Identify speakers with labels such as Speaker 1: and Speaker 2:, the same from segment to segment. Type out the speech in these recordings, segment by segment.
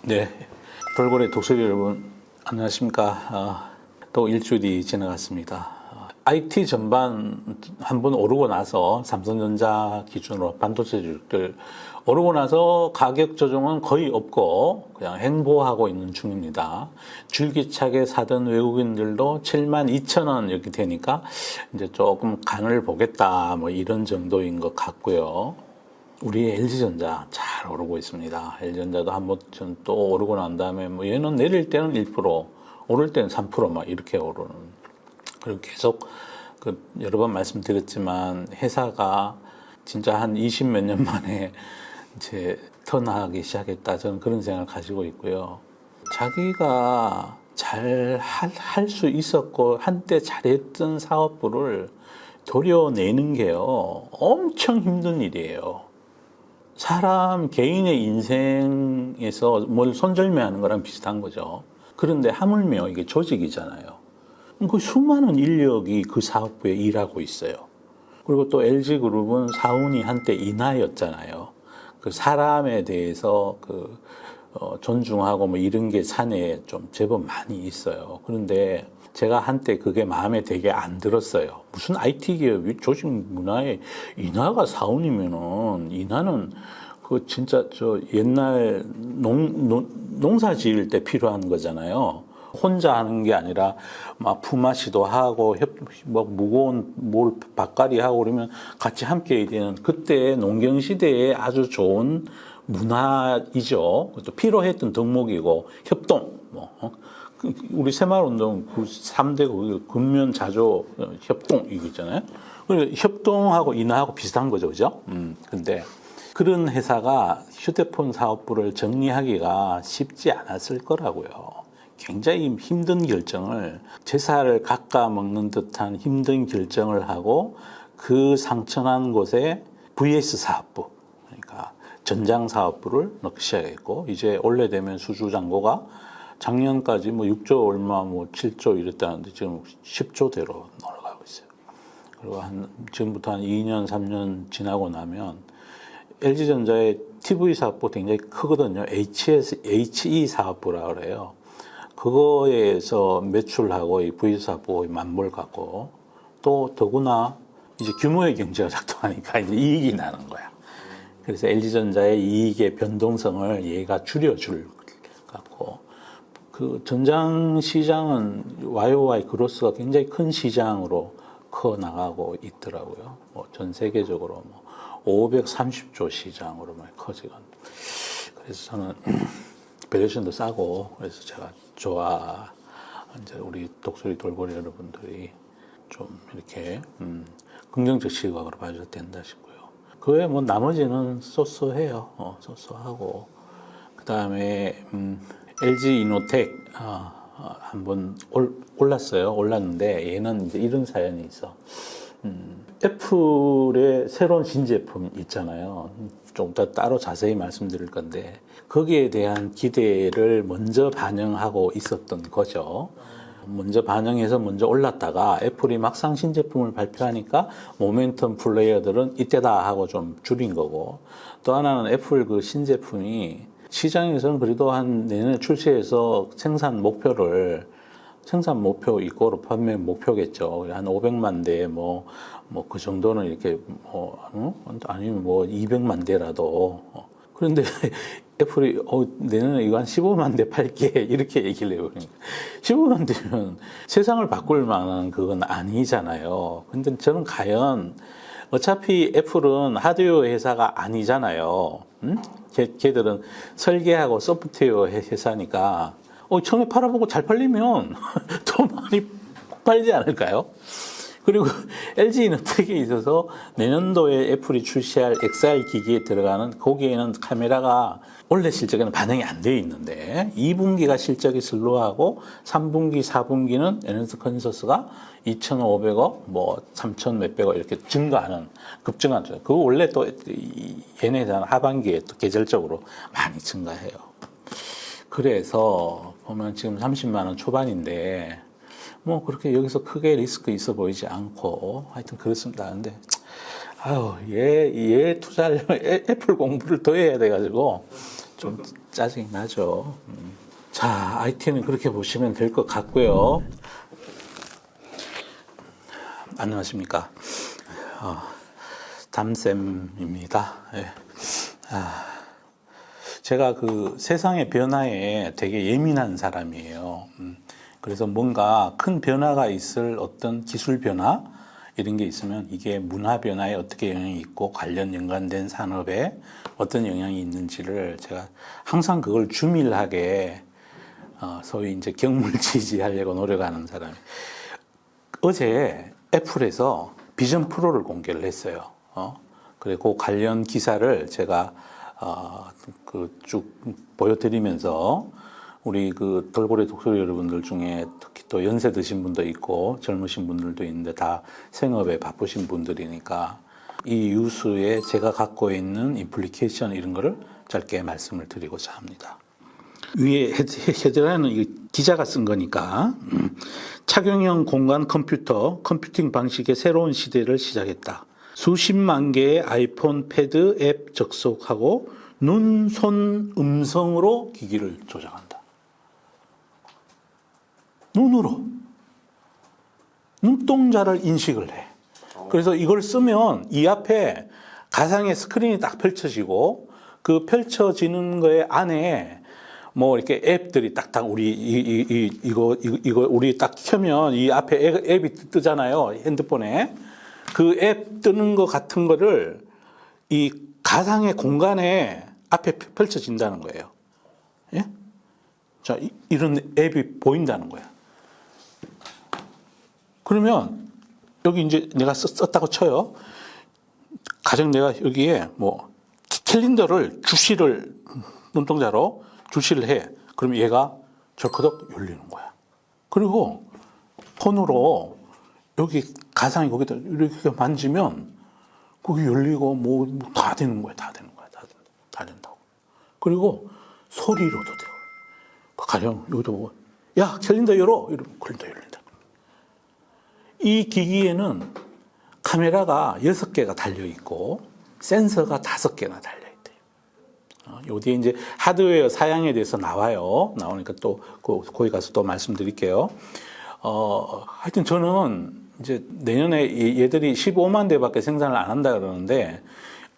Speaker 1: 네, 돌고래 독서리 여러분 안녕하십니까. 또 일주일이 지나갔습니다. IT 전반 한번 오르고 나서 삼성전자 기준으로 반도체들 오르고 나서 가격 조정은 거의 없고 그냥 행보하고 있는 중입니다. 줄기차게 사던 외국인들도 72,000원 이렇게 되니까 이제 조금 간을 보겠다 뭐 이런 정도인 것 같고요. 우리 LG전자 잘 오르고 있습니다. LG전자도 한번 또 오르고 난 다음에 뭐 얘는 내릴 때는 1%, 오를 때는 3% 이렇게 오르는. 그리고 계속 여러 번 말씀드렸지만 회사가 진짜 한 20몇 년 만에 이제 턴하기 시작했다. 저는 그런 생각을 가지고 있고요. 자기가 잘 할 수 있었고 한때 잘했던 사업부를 도려내는 게요. 엄청 힘든 일이에요. 사람 개인의 인생에서 뭘 손절매하는 거랑 비슷한 거죠. 그런데 하물며 이게 조직이잖아요. 그 수많은 인력이 그 사업부에 일하고 있어요. 그리고 또 LG그룹은 사운이 한때 인하였잖아요. 그 사람에 대해서 존중하고 뭐 이런 게 사내에 좀 제법 많이 있어요. 그런데 제가 한때 그게 마음에 되게 안 들었어요. 무슨 IT 기업이 조직 문화에 인하가 사운이면은 인하는 진짜 옛날 농사 지을 때 필요한 거잖아요. 혼자 하는 게 아니라 막 품앗이도 하고 막 무거운 뭘 밭갈이 하고 그러면 같이 함께 해야 되는 그때 농경 시대에 아주 좋은 문화이죠. 또 필요했던 덕목이고 협동 우리 새마을운동 3대 근면 자조 협동 이거 있잖아요. 그리고 협동하고 인하하고 비슷한 거죠, 그죠? 근데 그런 회사가 휴대폰 사업부를 정리하기가 쉽지 않았을 거라고요. 굉장히 힘든 결정을 제사를 깎아먹는 듯한 힘든 결정을 하고 그 상처난 곳에 VS 사업부 그러니까 전장 사업부를 넣기 시작했고 이제 원래 되면 수주잔고가 작년까지 뭐 6조 얼마 뭐 7조 이랬다는데 지금 10조대로 올라가고 있어요. 그리고 지금부터 한 2년 3년 지나고 나면 LG전자의 TV 사업부 굉장히 크거든요. HE 사업부라 그래요. 그거에서 매출하고 이 VS 사업부가 맞물 갖고 또 더구나 이제 규모의 경제가 작동하니까 이제 이익이 나는 거야. 그래서 LG전자의 이익의 변동성을 얘가 줄여줄 갖고 그 전장 시장은 YOY 그로스가 굉장히 큰 시장으로 커 나가고 있더라고요. 뭐 전 세계적으로 뭐 530조 시장으로 막 커지건. 그래서 저는 밸류에이션도 싸고 그래서 제가 이제 우리 독수리 돌고래 여러분들이 좀 이렇게 긍정적 시각으로 봐줘도 된다 싶고요. 그 외에 뭐 나머지는 쏘쏘해요. 쏘쏘하고 그 다음에 LG 이노텍 한번 올랐어요. 올랐는데 얘는 이제 이런 사연이 있어. 애플의 새로운 신제품 있잖아요. 좀 더 따로 자세히 말씀드릴 건데 거기에 대한 기대를 먼저 반영하고 있었던 거죠. 먼저 반영해서 먼저 올랐다가 애플이 막상 신제품을 발표하니까 모멘텀 플레이어들은 이때다 하고 좀 줄인 거고 또 하나는 애플 그 신제품이 시장에서는 그래도 한 내년에 출시해서 생산 목표 이거로 판매 목표겠죠. 한 500만 대 그 정도는 이렇게 아니면 200만 대라도. 그런데 애플이 내년에 이거 한 15만 대 팔게 이렇게 얘기를 해버리니까 15만 대면 세상을 바꿀 만한 그건 아니잖아요. 근데 저는 과연 어차피 애플은 하드웨어 회사가 아니잖아요. 걔들은 설계하고 소프트웨어 회사니까 처음에 팔아보고 잘 팔리면 더 많이 팔지 않을까요? 그리고 LG이노텍에 있어서 내년도에 애플이 출시할 XR 기기에 들어가는 거기에는 카메라가 원래 실적에는 반영이 안 되어 있는데 2분기가 실적이 슬로우하고 3분기, 4분기는 에너지 컨센서스가 2,500억, 3,000 몇백억 이렇게 급증하죠. 그거 원래 또 얘네들은 하반기에 또 계절적으로 많이 증가해요. 그래서 보면 지금 30만 원 초반인데 그렇게 여기서 크게 리스크 있어 보이지 않고 하여튼 그렇습니다. 근데 얘 투자하려면 애플 공부를 더 해야 돼가지고 좀 짜증이 나죠. 자, IT는 그렇게 보시면 될 것 같고요. 안녕하십니까. 담쌤입니다. 예. 제가 그 세상의 변화에 되게 예민한 사람이에요. 그래서 뭔가 큰 변화가 있을 어떤 기술 변화 이런 게 있으면 이게 문화 변화에 어떻게 영향이 있고 관련 연관된 산업에 어떤 영향이 있는지를 제가 항상 그걸 주밀하게 소위 이제 경물지지하려고 노력하는 사람이에요. 어제 애플에서 비전 프로를 공개를 했어요. 그리고 관련 기사를 제가 그 쭉 보여드리면서 우리 그 돌고래 독서리 여러분들 중에 특히 또 연세 드신 분도 있고 젊으신 분들도 있는데 다 생업에 바쁘신 분들이니까 이 뉴스에 제가 갖고 있는 임플리케이션 이런 거를 짧게 말씀을 드리고자 합니다. 위에 헤드라인은 기자가 쓴 거니까 착용형 공간 컴퓨터, 컴퓨팅 방식의 새로운 시대를 시작했다. 수십만 개의 아이폰, 패드 앱 접속하고 눈, 손, 음성으로 기기를 조작한다. 눈으로. 눈동자를 인식을 해. 그래서 이걸 쓰면 이 앞에 가상의 스크린이 딱 펼쳐지고 그 펼쳐지는 거에 안에 뭐 이렇게 앱들이 딱딱 우리 이거 우리 딱 켜면 이 앞에 앱이 뜨잖아요. 핸드폰에. 그 앱 뜨는 것 같은 거를 이 가상의 공간에 앞에 펼쳐진다는 거예요. 예? 자, 이런 앱이 보인다는 거야. 그러면 여기 이제 내가 썼다고 쳐요. 가령 내가 여기에 뭐 캘린더를 주시를 눈동자로 주시를 해. 그럼 얘가 절커덕 열리는 거야. 그리고 폰으로 여기 가상이 거기다 이렇게 만지면 거기 열리고 뭐 다 되는 거야. 다 되는 거야. 다 된다고. 그리고 소리로도 돼요. 가령 여기도 보고 야 캘린더 열어. 이러면 캘린더 열린다. 이 기기에는 카메라가 6개가 달려있고 센서가 5개나 달려있대요. 여기에 이제 하드웨어 사양에 대해서 나오니까 또 거기 가서 또 말씀드릴게요. 하여튼 저는 이제 내년에 얘들이 15만 대밖에 생산을 안 한다 그러는데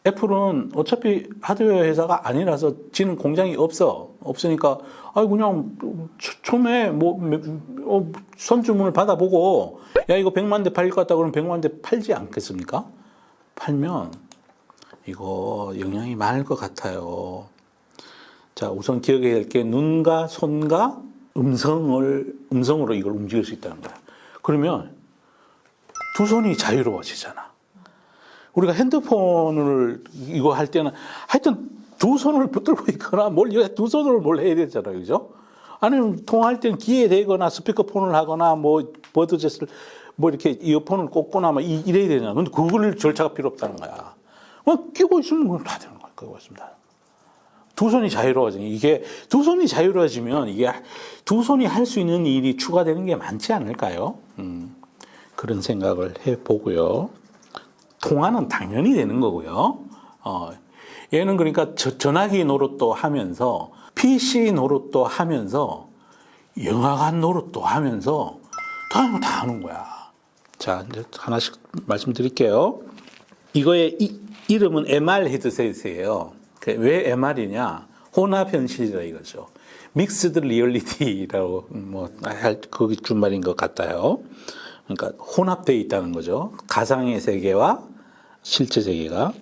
Speaker 1: 애플은 어차피 하드웨어 회사가 아니라서 지는 공장이 없으니까 그냥 처음에 선주문을 받아보고 야 이거 100만 대 팔릴 것 같다 그러면 100만 대 팔지 않겠습니까? 팔면 이거 영향이 많을 것 같아요. 자, 우선 기억해야 할 게 눈과 손과 음성으로 이걸 움직일 수 있다는 거야. 그러면 두 손이 자유로워지잖아. 우리가 핸드폰을 이거 할 때는 하여튼 두 손을 붙들고 있거나 두 손으로 뭘 해야 되잖아요. 그죠? 아니면 통화할 때는 귀에 대거나 스피커폰을 하거나 버드젯을 이렇게 이어폰을 꽂거나 이래야 되잖아. 근데 그걸 절차가 필요 없다는 거야. 끼고 있으면 다 되는 거야. 끼고 있으면 다. 두 손이 자유로워지면 이게 두 손이 자유로워지면 이게 두 손이 할 수 있는 일이 추가되는 게 많지 않을까요? 그런 생각을 해보고요. 통화는 당연히 되는 거고요. 얘는 그러니까 전화기 노릇도 하면서 PC 노릇도 하면서 영화관 노릇도 하면서 다 하는 거야. 자, 이제 하나씩 말씀드릴게요. 이거의 이름은 MR 헤드셋이에요. 왜 MR이냐? 혼합 현실이라 이거죠. 믹스드 리얼리티라고 거기 준말인 것 같아요. 그러니까 혼합되어 있다는 거죠. 가상의 세계와 실제 세계가.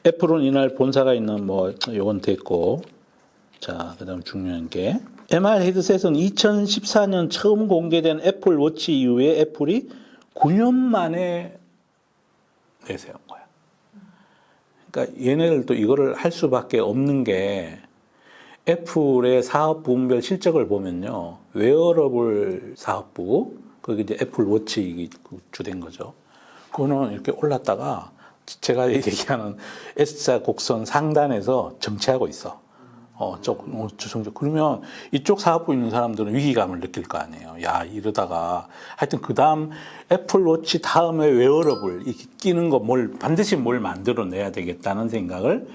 Speaker 1: 애플은 이날 본사가 있는 요건 됐고, 자, 그다음 중요한 게 MR 헤드셋은 2014년 처음 공개된 애플 워치 이후에 애플이 9년 만에 내세운 거야. 그러니까 얘네들도 이거를 할 수밖에 없는 게 애플의 사업부문별 실적을 보면요, 웨어러블 사업부, 거기 이제 애플 워치 주된 거죠. 그거는 이렇게 올랐다가 제가 얘기하는 S자 곡선 상단에서 정체하고 있어. 주성적. 그러면 이쪽 사업부 있는 사람들은 위기감을 느낄 거 아니에요. 야, 이러다가 하여튼 그 다음 애플 워치 다음에 웨어러블 끼는 거 반드시 뭘 만들어내야 되겠다는 생각을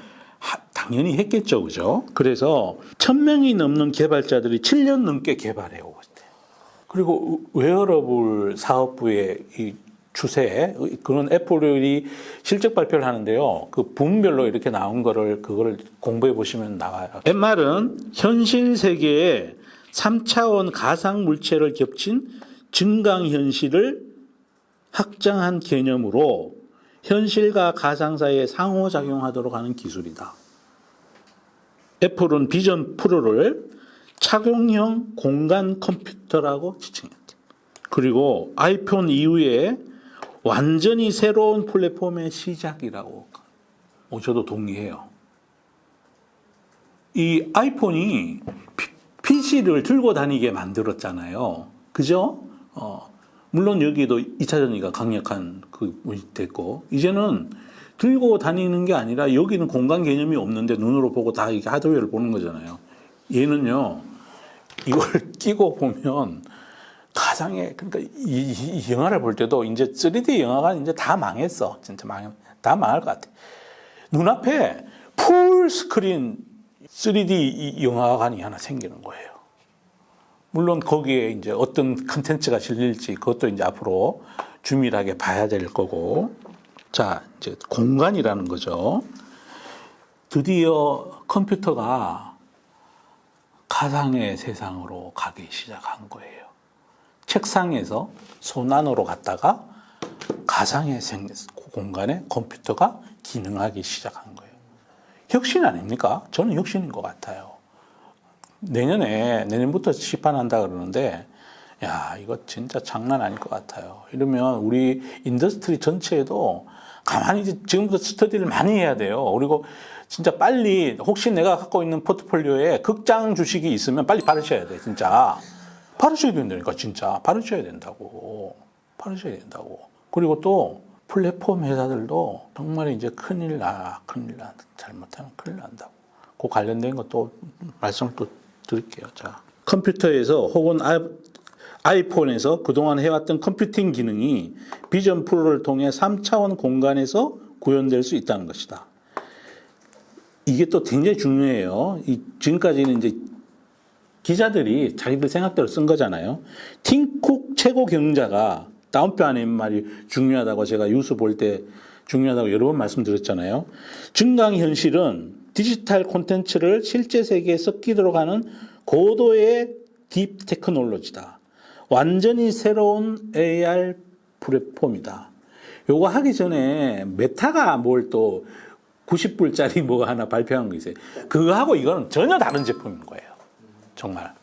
Speaker 1: 당연히 했겠죠, 그죠? 그래서 1000명이 넘는 개발자들이 7년 넘게 개발해 오고 있대요. 그리고 웨어러블 사업부의 이 추세, 그런 애플이 실적 발표를 하는데요. 그 분별로 이렇게 나온 그거를 공부해 보시면 나와요. MR은 현실 세계에 3차원 가상 물체를 겹친 증강현실을 확장한 개념으로 현실과 가상 사이에 상호작용하도록 하는 기술이다. 애플은 비전 프로를 착용형 공간 컴퓨터라고 지칭했다. 그리고 아이폰 이후에 완전히 새로운 플랫폼의 시작이라고. 저도 동의해요. 이 아이폰이 PC를 들고 다니게 만들었잖아요. 그죠? 물론 여기도 2차 전지가 강력한 됐고, 이제는 들고 다니는 게 아니라 여기는 공간 개념이 없는데 눈으로 보고 다 이게 하드웨어를 보는 거잖아요. 얘는요, 이걸 끼고 보면 그러니까 이 영화를 볼 때도 이제 3D 영화가 이제 다 망했어. 진짜 다 망할 것 같아. 눈앞에 풀 스크린 3D 영화관이 하나 생기는 거예요. 물론 거기에 이제 어떤 컨텐츠가 실릴지 그것도 이제 앞으로 주밀하게 봐야 될 거고. 자, 이제 공간이라는 거죠. 드디어 컴퓨터가 가상의 세상으로 가기 시작한 거예요. 책상에서 손 안으로 갔다가 가상의 공간에 컴퓨터가 기능하기 시작한 거예요. 혁신 아닙니까? 저는 혁신인 것 같아요. 내년부터 시판한다 그러는데, 야, 이거 진짜 장난 아닐 것 같아요. 이러면 우리 인더스트리 전체에도 가만히 이제 지금부터 스터디를 많이 해야 돼요. 그리고 진짜 빨리, 혹시 내가 갖고 있는 포트폴리오에 극장 주식이 있으면 빨리 바르셔야 돼, 진짜. 바르셔야 된다니까, 진짜. 바르셔야 된다고. 그리고 또 플랫폼 회사들도 정말 이제 큰일 나. 잘못하면 큰일 난다고. 그 관련된 것도 말씀을 또 드릴게요. 자, 컴퓨터에서 혹은 아이폰에서 그동안 해왔던 컴퓨팅 기능이 비전 프로를 통해 3차원 공간에서 구현될 수 있다는 것이다. 이게 또 굉장히 중요해요. 지금까지는 이제 기자들이 자기들 생각대로 쓴 거잖아요. 팀쿡 최고 경자가 다운표 안에 말이 중요하다고 제가 뉴스 볼 때 중요하다고 여러 번 말씀드렸잖아요. 증강현실은 디지털 콘텐츠를 실제 세계에 섞이도록 하는 고도의 딥 테크놀로지다. 완전히 새로운 AR 플랫폼이다. 요거 하기 전에 메타가 뭘 또 90불짜리 뭐가 하나 발표한 거 있어요. 그거하고 이거는 전혀 다른 제품인 거예요. 정말.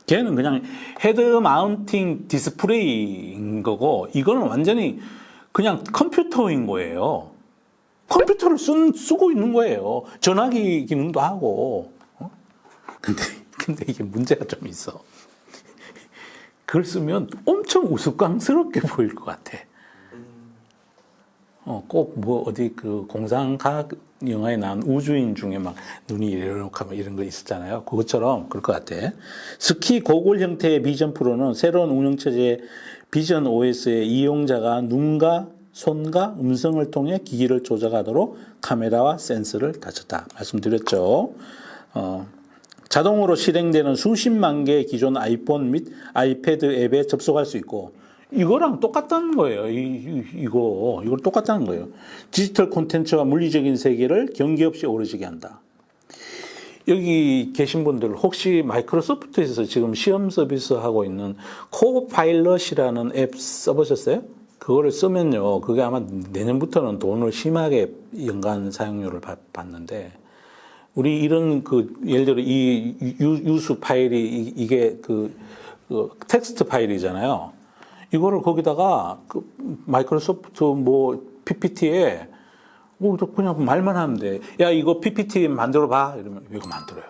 Speaker 1: 걔는 그냥 헤드 마운팅 디스플레이인 거고, 이거는 완전히 그냥 컴퓨터인 거예요. 컴퓨터를 쓰고 있는 거예요. 전화기 기능도 하고. 근데 이게 문제가 좀 있어. 그걸 쓰면 엄청 우스꽝스럽게 보일 것 같아. 꼭 뭐 어디 그 공상과학 영화에 나온 우주인 중에 막 눈이 이렇게 이런 거 있었잖아요. 그것처럼 그럴 것 같아. 스키 고글 형태의 비전 프로는 새로운 운영체제 비전 OS에 이용자가 눈과 손과 음성을 통해 기기를 조작하도록 카메라와 센서를 다쳤다. 말씀드렸죠. 자동으로 실행되는 수십만 개의 기존 아이폰 및 아이패드 앱에 접속할 수 있고, 이거랑 똑같다는 거예요. 이걸 똑같다는 거예요. 디지털 콘텐츠와 물리적인 세계를 경계 없이 어우러지게 한다. 여기 계신 분들 혹시 마이크로소프트에서 지금 시험 서비스 하고 있는 코파일럿이라는 앱 써보셨어요? 그거를 쓰면요, 그게 아마 내년부터는 돈을 심하게 연간 사용료를 받는데, 우리 이런 예를 들어 이 유수 파일이 이게 텍스트 파일이잖아요. 이거를 거기다가 마이크로소프트 PPT에 그냥 말만 하면 돼. 야, 이거 PPT 만들어 봐. 이러면 이거 만들어요.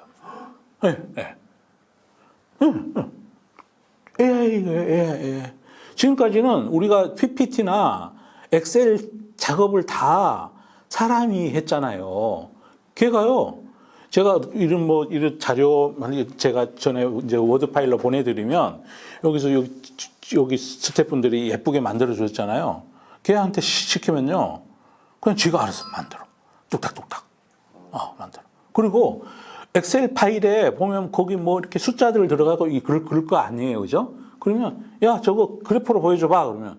Speaker 1: AI. 지금까지는 우리가 PPT나 엑셀 작업을 다 사람이 했잖아요. 걔가요, 제가 이런 자료, 만약에 제가 전에 이제 워드 파일로 보내드리면, 여기 스태프분들이 예쁘게 만들어줬잖아요. 걔한테 시키면요, 그냥 지가 알아서 만들어. 뚝딱뚝딱. 그리고 엑셀 파일에 보면 거기 뭐 이렇게 숫자들 들어가고 그럴 거 아니에요. 그죠? 그러면, 야, 저거 그래프로 보여줘봐. 그러면,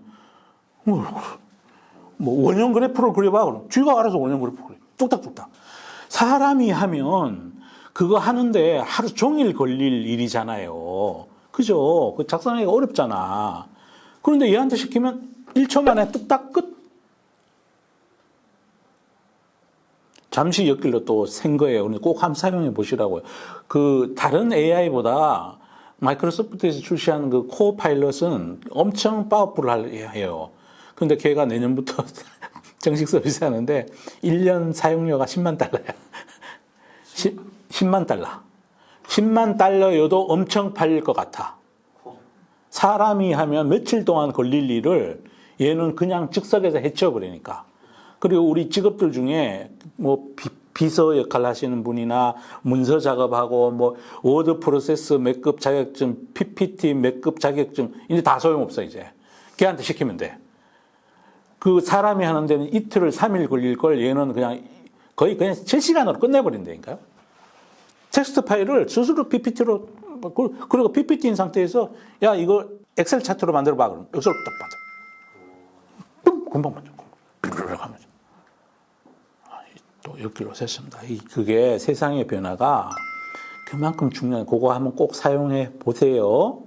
Speaker 1: 뭐 원형 그래프를 그려봐. 그럼 쥐가 알아서 원형 그래프 그려. 뚝딱뚝딱. 사람이 하면 그거 하는데 하루 종일 걸릴 일이잖아요. 그죠? 그 작성하기가 어렵잖아. 그런데 얘한테 시키면 1초 만에 뚝딱 끝. 잠시 엿길로 또 생 거예요. 꼭 한번 사용해 보시라고요. 그 다른 AI보다 마이크로소프트에서 출시하는 그 코파일럿은 엄청 파워풀해요. 근데 걔가 내년부터 정식 서비스 하는데 1년 사용료가 10만 달러야. 10만 달러. 10만 달러여도 엄청 팔릴 것 같아. 사람이 하면 며칠 동안 걸릴 일을 얘는 그냥 즉석에서 해쳐버리니까. 그리고 우리 직업들 중에 뭐 비서 역할 하시는 분이나 문서 작업하고 뭐 워드 프로세스 몇 급 자격증, PPT 몇 급 자격증 이제 다 소용없어 이제. 걔한테 시키면 돼. 그 사람이 하는 데는 이틀을 3일 걸릴 걸 얘는 그냥 거의 그냥 실시간으로 끝내버린다니까요. 텍스트 파일을 스스로 PPT로 그리고 PPT인 상태에서 야 이거 엑셀 차트로 만들어봐 그러면 엑셀로 딱 만들어. 금방 만들어. 하면서 또 여기로 샜습니다. 그게 세상의 변화가 그만큼 중요한. 그거 한번 꼭 사용해 보세요.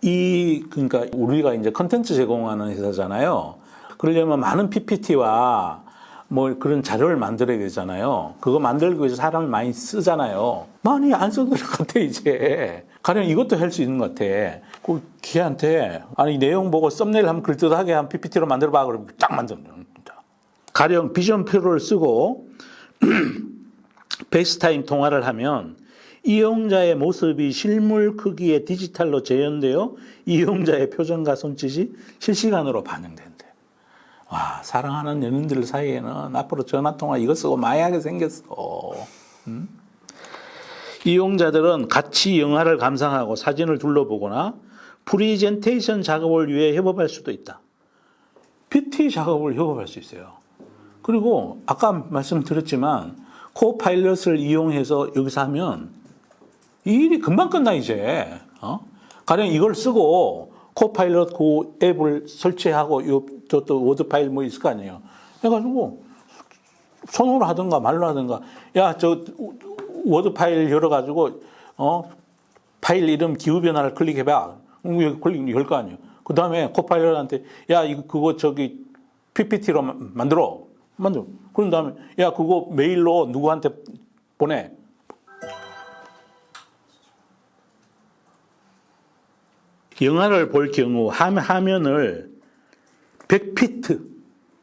Speaker 1: 그러니까 우리가 이제 컨텐츠 제공하는 회사잖아요. 그러려면 많은 PPT와 뭐 그런 자료를 만들어야 되잖아요. 그거 만들기 위해서 사람을 많이 쓰잖아요. 많이 안 쓰는 것 같아, 이제. 가령 이것도 할 수 있는 것 같아. 그 걔한테, 아니, 내용 보고 썸네일 한번 글뜻하게 한 PPT로 만들어봐. 그러면 딱 만들어. 가령 비전표를 쓰고 페이스타임 통화를 하면 이용자의 모습이 실물 크기의 디지털로 재현되어 이용자의 표정과 손짓이 실시간으로 반영된대. 와, 사랑하는 연인들 사이에는 앞으로 전화통화 이거 쓰고 많이 하게 생겼어. 이용자들은 같이 영화를 감상하고 사진을 둘러보거나 프리젠테이션 작업을 위해 협업할 수도 있다. PT 작업을 협업할 수 있어요. 그리고 아까 말씀드렸지만 코파일럿을 이용해서 여기서 하면 이 일이 금방 끝나 이제. 가령 이걸 쓰고 코파일럿 그 앱을 설치하고 또 워드 파일 뭐 있을 거 아니에요. 해가지고 손으로 하든가 말로 하든가 야 저 워드 파일 열어가지고 파일 이름 기후 변화를 클릭해봐. 여기 클릭 열 거 아니에요. 그 다음에 코파일럿한테 야 이거 그거 저기 PPT로 만들어. 그런 다음에 야 그거 메일로 누구한테 보내. 영화를 볼 경우 화면을 100피트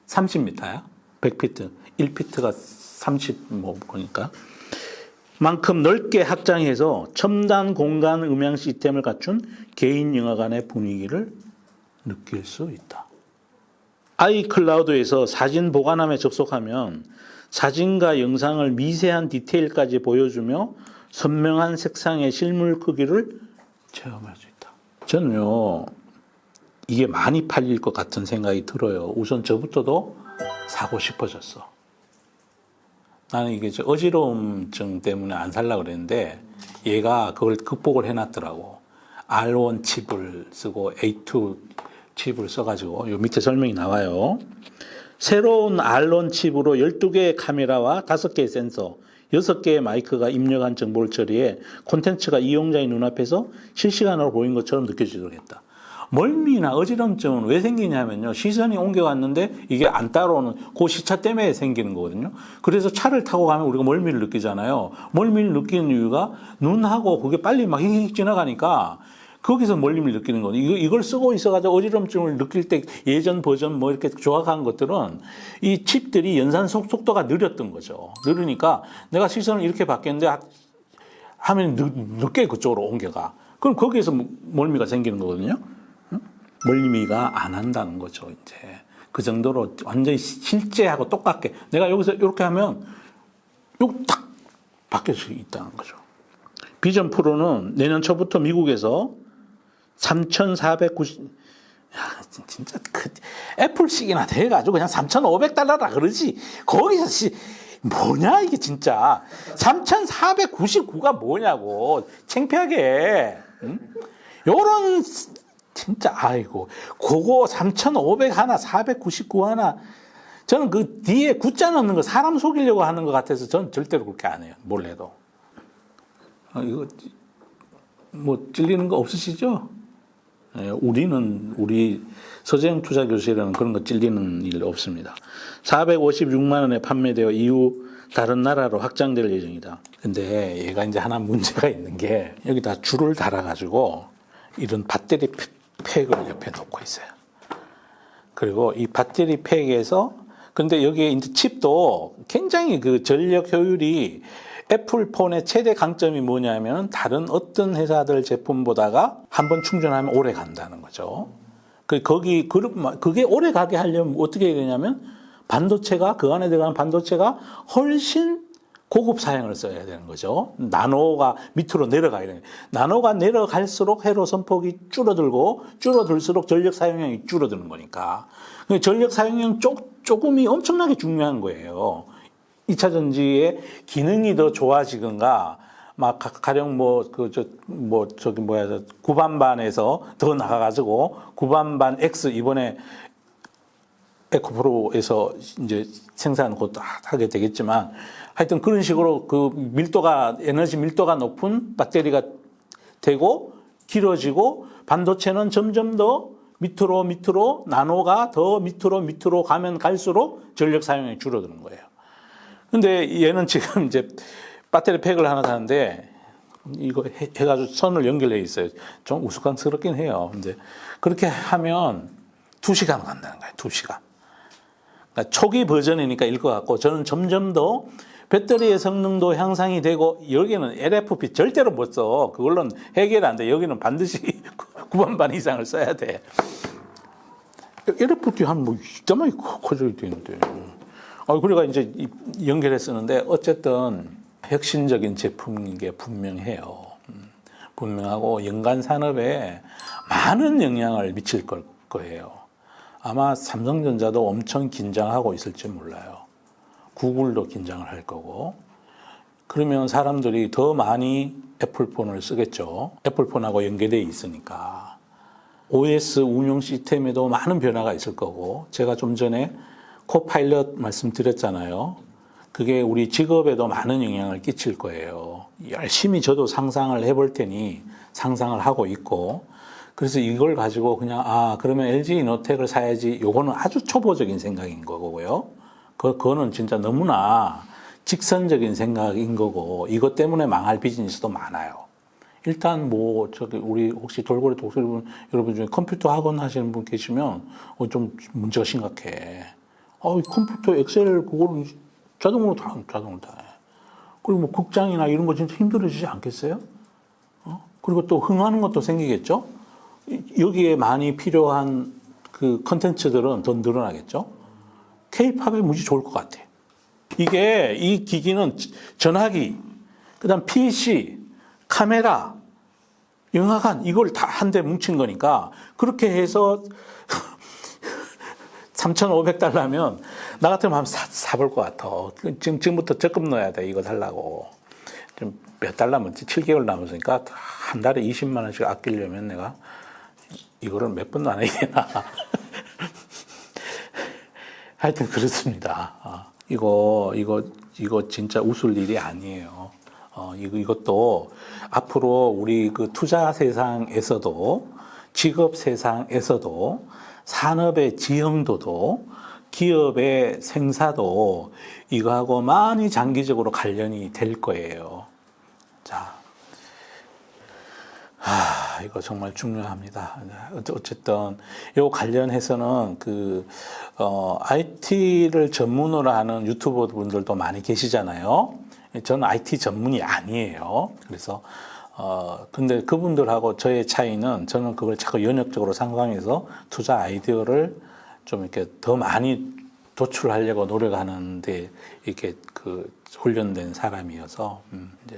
Speaker 1: 30m야. 100피트 1피트가 30 뭐 그러니까 만큼 넓게 확장해서 첨단 공간 음향 시스템을 갖춘 개인 영화관의 분위기를 느낄 수 있다. 아이클라우드에서 사진 보관함에 접속하면 사진과 영상을 미세한 디테일까지 보여주며 선명한 색상의 실물 크기를 체험할 수 있다. 저는요, 이게 많이 팔릴 것 같은 생각이 들어요. 우선 저부터도 사고 싶어졌어. 나는 이게 어지러움증 때문에 안 살려고 그랬는데 얘가 그걸 극복을 해놨더라고. R1 칩을 쓰고 A2 칩을 써가지고 요 밑에 설명이 나와요. 새로운 R1 칩으로 12개의 카메라와 5개의 센서, 6개의 마이크가 입력한 정보를 처리해 콘텐츠가 이용자의 눈앞에서 실시간으로 보인 것처럼 느껴지도록 했다. 멀미나 어지럼증은 왜 생기냐면요. 시선이 옮겨갔는데 이게 안 따라오는 그 시차 때문에 생기는 거거든요. 그래서 차를 타고 가면 우리가 멀미를 느끼잖아요. 멀미를 느끼는 이유가 눈하고 그게 빨리 막 휙 지나가니까 거기서 멀미를 느끼는 거거든요. 이걸 쓰고 있어가지고 어지럼증을 느낄 때 예전 버전 뭐 이렇게 조각한 것들은 이 칩들이 연산 속도가 느렸던 거죠. 느리니까 내가 시선을 이렇게 바뀌었는데 하면 늦게 그쪽으로 옮겨가. 그럼 거기에서 멀미가 생기는 거거든요. 멀미가 안 한다는 거죠, 이제. 그 정도로 완전히 실제하고 똑같게. 내가 여기서 이렇게 하면, 요거 딱 바뀔 수 있다는 거죠. 비전 프로는 내년 초부터 미국에서 3,490, 야, 진짜 애플식이나 돼가지고 그냥 $3,500라 그러지. 거기서 뭐냐 이게 진짜 3,499가 뭐냐고 창피하게. 응? 요런 진짜 아이고 그거 3,500 하나 499 하나 저는 그 뒤에 구자 넣는 거 사람 속이려고 하는 것 같아서 저는 절대로 그렇게 안 해요. 몰래도. 이거 뭐 찔리는 거 없으시죠? 예, 우리 서재형 투자교실에는 그런 거 찔리는 일 없습니다. 456만 원에 판매되어 이후 다른 나라로 확장될 예정이다. 근데 얘가 이제 하나 문제가 있는 게 여기다 줄을 달아가지고 이런 배터리 팩을 옆에 놓고 있어요. 그리고 이 배터리 팩에서 근데 여기에 이제 칩도 굉장히 그 전력 효율이 애플폰의 최대 강점이 뭐냐면 다른 어떤 회사들 제품보다가 한번 충전하면 오래 간다는 거죠. 그게 오래 가게 하려면 어떻게 해야 되냐면 그 안에 들어가는 반도체가 훨씬 고급 사양을 써야 되는 거죠. 나노가 밑으로 내려가야 되는 거예요. 나노가 내려갈수록 회로 선폭이 줄어들수록 전력 사용량이 줄어드는 거니까. 전력 사용량 조금이 엄청나게 중요한 거예요. 2차 전지의 기능이 더 좋아지든가, 막 가령 구반반에서 더 나가가지고 구반반 X 이번에 에코프로에서 이제 생산 곧 하게 되겠지만 하여튼 그런 식으로 그 에너지 밀도가 높은 배터리가 되고 길어지고 반도체는 점점 더 밑으로 나노가 더 밑으로 가면 갈수록 전력 사용량이 줄어드는 거예요. 근데 얘는 지금 이제 배터리 팩을 하나 사는데 이거 해가지고 선을 연결해 있어요. 좀 우스꽝스럽긴 해요. 이제 그렇게 하면 2시간 간다는 거예요. 2시간. 그러니까 초기 버전이니까 일 것 같고 저는 점점 더 배터리의 성능도 향상이 되고 여기는 LFP 절대로 못 써. 그걸로는 해결 안 돼. 여기는 반드시 9반반 이상을 써야 돼. LFP 한 이따만이 커져 있는데. 그러니까 이제 연결해 쓰는데 어쨌든 혁신적인 제품인 게 분명해요. 분명하고 연간 산업에 많은 영향을 미칠 거예요. 아마 삼성전자도 엄청 긴장하고 있을지 몰라요. 구글도 긴장을 할 거고. 그러면 사람들이 더 많이 애플폰을 쓰겠죠. 애플폰하고 연계되어 있으니까. OS 운영 시스템에도 많은 변화가 있을 거고. 제가 좀 전에 코파일럿 말씀드렸잖아요. 그게 우리 직업에도 많은 영향을 끼칠 거예요. 열심히 저도 상상을 해볼 테니 상상을 하고 있고. 그래서 이걸 가지고 그냥 그러면 LG 이노텍을 사야지. 요거는 아주 초보적인 생각인 거고요. 그거는 진짜 너무나 직선적인 생각인 거고 이것 때문에 망할 비즈니스도 많아요. 일단 우리 혹시 돌고래 독서리 여러분 중에 컴퓨터 학원 하시는 분 계시면 좀 문제가 심각해. 컴퓨터 엑셀 그거는 자동으로 다 해. 그리고 극장이나 이런 거 진짜 힘들어지지 않겠어요? 그리고 또 흥하는 것도 생기겠죠? 여기에 많이 필요한 그 컨텐츠들은 더 늘어나겠죠? K-팝에 무지 좋을 것 같아. 이 기기는 전화기, 그 다음 PC, 카메라, 영화관, 이걸 다 한 대 뭉친 거니까, 그렇게 해서 3,500달러면, 나 같으면 한번 사볼 것 같아. 지금부터 적금 넣어야 돼, 이거 살라고. 좀 몇 달 남았지? 7개월 남았으니까, 한 달에 20만 원씩 아끼려면 내가, 이거를 몇 번도 안 해야 되나. 하여튼 그렇습니다. 이거 진짜 웃을 일이 아니에요. 이것도 앞으로 우리 그 투자 세상에서도 직업 세상에서도 산업의 지형도도 기업의 생사도 이거하고 많이 장기적으로 관련이 될 거예요. 자, 이거 정말 중요합니다. 어쨌든 이 관련해서는 IT를 전문으로 하는 유튜버 분들도 많이 계시잖아요. 저는 IT 전문이 아니에요. 그래서 근데 그분들하고 저의 차이는 저는 그걸 자꾸 연역적으로 상상해서 투자 아이디어를 좀 이렇게 더 많이 도출하려고 노력하는데 이렇게 훈련된 사람이어서 이제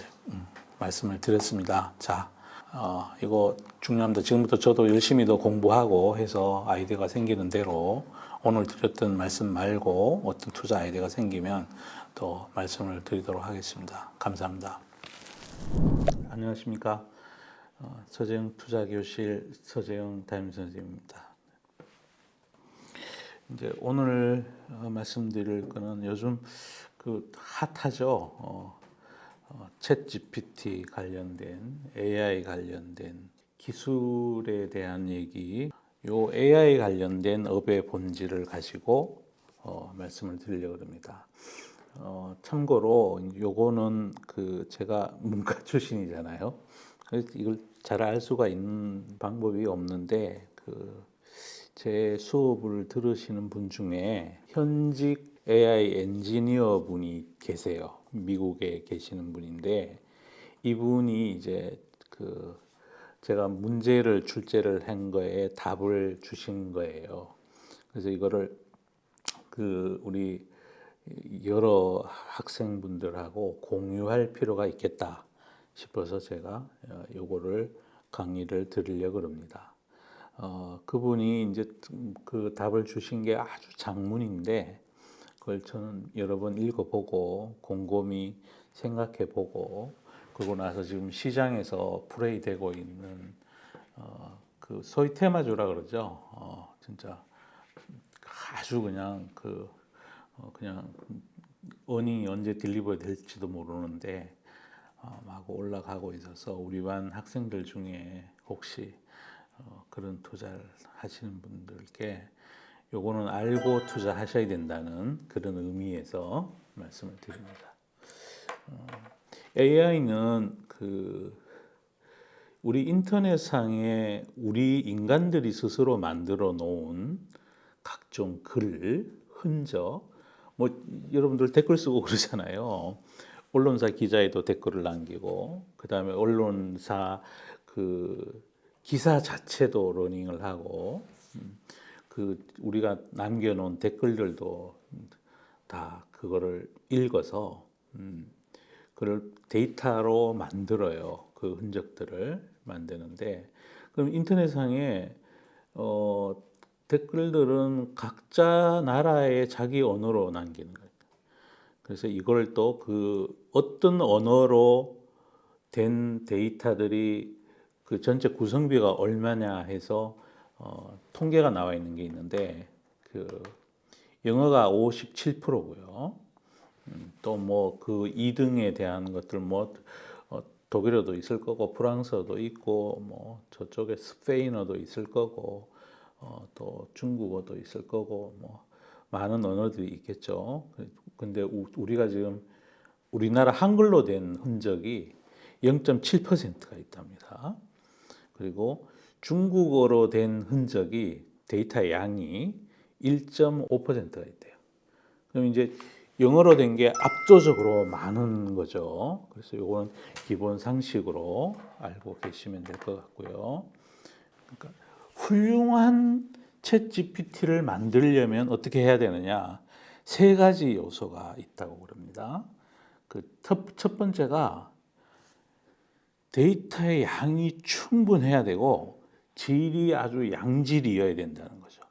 Speaker 1: 말씀을 드렸습니다. 자. 이거 중요합니다. 지금부터 저도 열심히 더 공부하고 해서 아이디어가 생기는 대로 오늘 드렸던 말씀 말고 어떤 투자 아이디어가 생기면 또 말씀을 드리도록 하겠습니다. 감사합니다. 안녕하십니까. 서재영 투자교실 서재영 담임선생님입니다. 이제 오늘 말씀드릴 거는 요즘 그 핫하죠. 챗 GPT 관련된 AI 관련된 기술에 대한 얘기, 요 AI 관련된 업의 본질을 가지고 말씀을 드리려고 합니다. 참고로 요거는 그 제가 문과 출신이잖아요. 그래서 이걸 잘 알 수가 있는 방법이 없는데 제 수업을 들으시는 분 중에 현직 AI 엔지니어 분이 계세요. 미국에 계시는 분인데 이분이 이제 제가 문제를 출제를 한 거에 답을 주신 거예요. 그래서 이거를 우리 여러 학생분들하고 공유할 필요가 있겠다 싶어서 제가 요거를 강의를 드리려고 합니다. 그분이 이제 그 답을 주신 게 아주 장문인데 그걸 저는 여러 번 읽어보고 곰곰이 생각해보고 그러고 나서 지금 시장에서 플레이되고 있는 소위 테마주라 그러죠. 진짜 아주 그냥 그냥 어닝이 언제 딜리버 될지도 모르는데 막 올라가고 있어서 우리 반 학생들 중에 혹시 그런 투자를 하시는 분들께 요거는 알고 투자하셔야 된다는 그런 의미에서 말씀을 드립니다. AI는 우리 인터넷상에 우리 인간들이 스스로 만들어 놓은 각종 글, 흔적, 뭐 여러분들 댓글 쓰고 그러잖아요. 언론사 기자에도 댓글을 남기고 그 다음에 언론사 기사 자체도 러닝을 하고 우리가 남겨놓은 댓글들도 다 그거를 읽어서 그걸 데이터로 만들어요. 그 흔적들을 만드는데 그럼 인터넷상에 댓글들은 각자 나라의 자기 언어로 남기는 거예요. 그래서 이걸 또 어떤 언어로 된 데이터들이 그 전체 구성비가 얼마냐 해서 통계가 나와 있는 게 있는데 영어가 57%고요. 또 뭐 2등에 대한 것들 독일어도 있을 거고 프랑스어도 있고 뭐 저쪽에 스페인어도 있을 거고 또 중국어도 있을 거고 뭐 많은 언어들이 있겠죠. 근데 우리가 지금 우리나라 한글로 된 흔적이 0.7%가 있답니다. 그리고 중국어로 된 흔적이 데이터의 양이 1.5%가 있대요. 그럼 이제 영어로 된 게 압도적으로 많은 거죠. 그래서 이거는 기본 상식으로 알고 계시면 될 것 같고요. 그러니까 훌륭한 챗 GPT를 만들려면 어떻게 해야 되느냐? 3가지 요소가 있다고 그럽니다. 첫 번째가 데이터의 양이 충분해야 되고 질이 아주 양질이어야 된다는 거죠.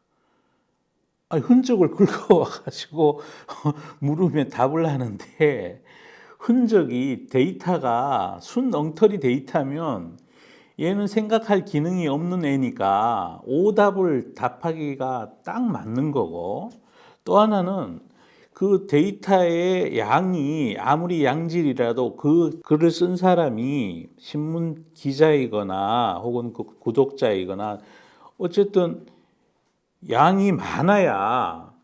Speaker 1: 흔적을 긁어와가지고 물으면 답을 하는데 흔적이 데이터가 순 엉터리 데이터면 얘는 생각할 기능이 없는 애니까 오답을 답하기가 딱 맞는 거고 또 하나는 그 데이터의 양이 아무리 양질이라도 그 글을 쓴 사람이 신문 기자이거나 혹은 그 구독자이거나 어쨌든 양이 많아야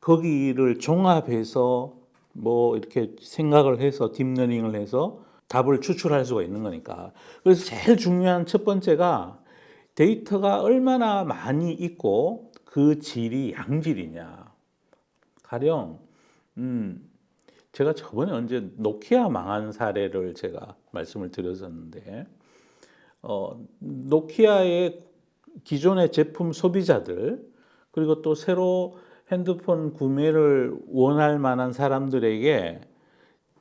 Speaker 1: 거기를 종합해서 뭐 이렇게 생각을 해서 딥러닝을 해서 답을 추출할 수가 있는 거니까. 그래서 제일 중요한 첫 번째가 데이터가 얼마나 많이 있고 그 질이 양질이냐. 가령 제가 저번에 언제 노키아 망한 사례를 제가 말씀을 드렸었는데 노키아의 기존의 제품 소비자들 그리고 또 새로 핸드폰 구매를 원할 만한 사람들에게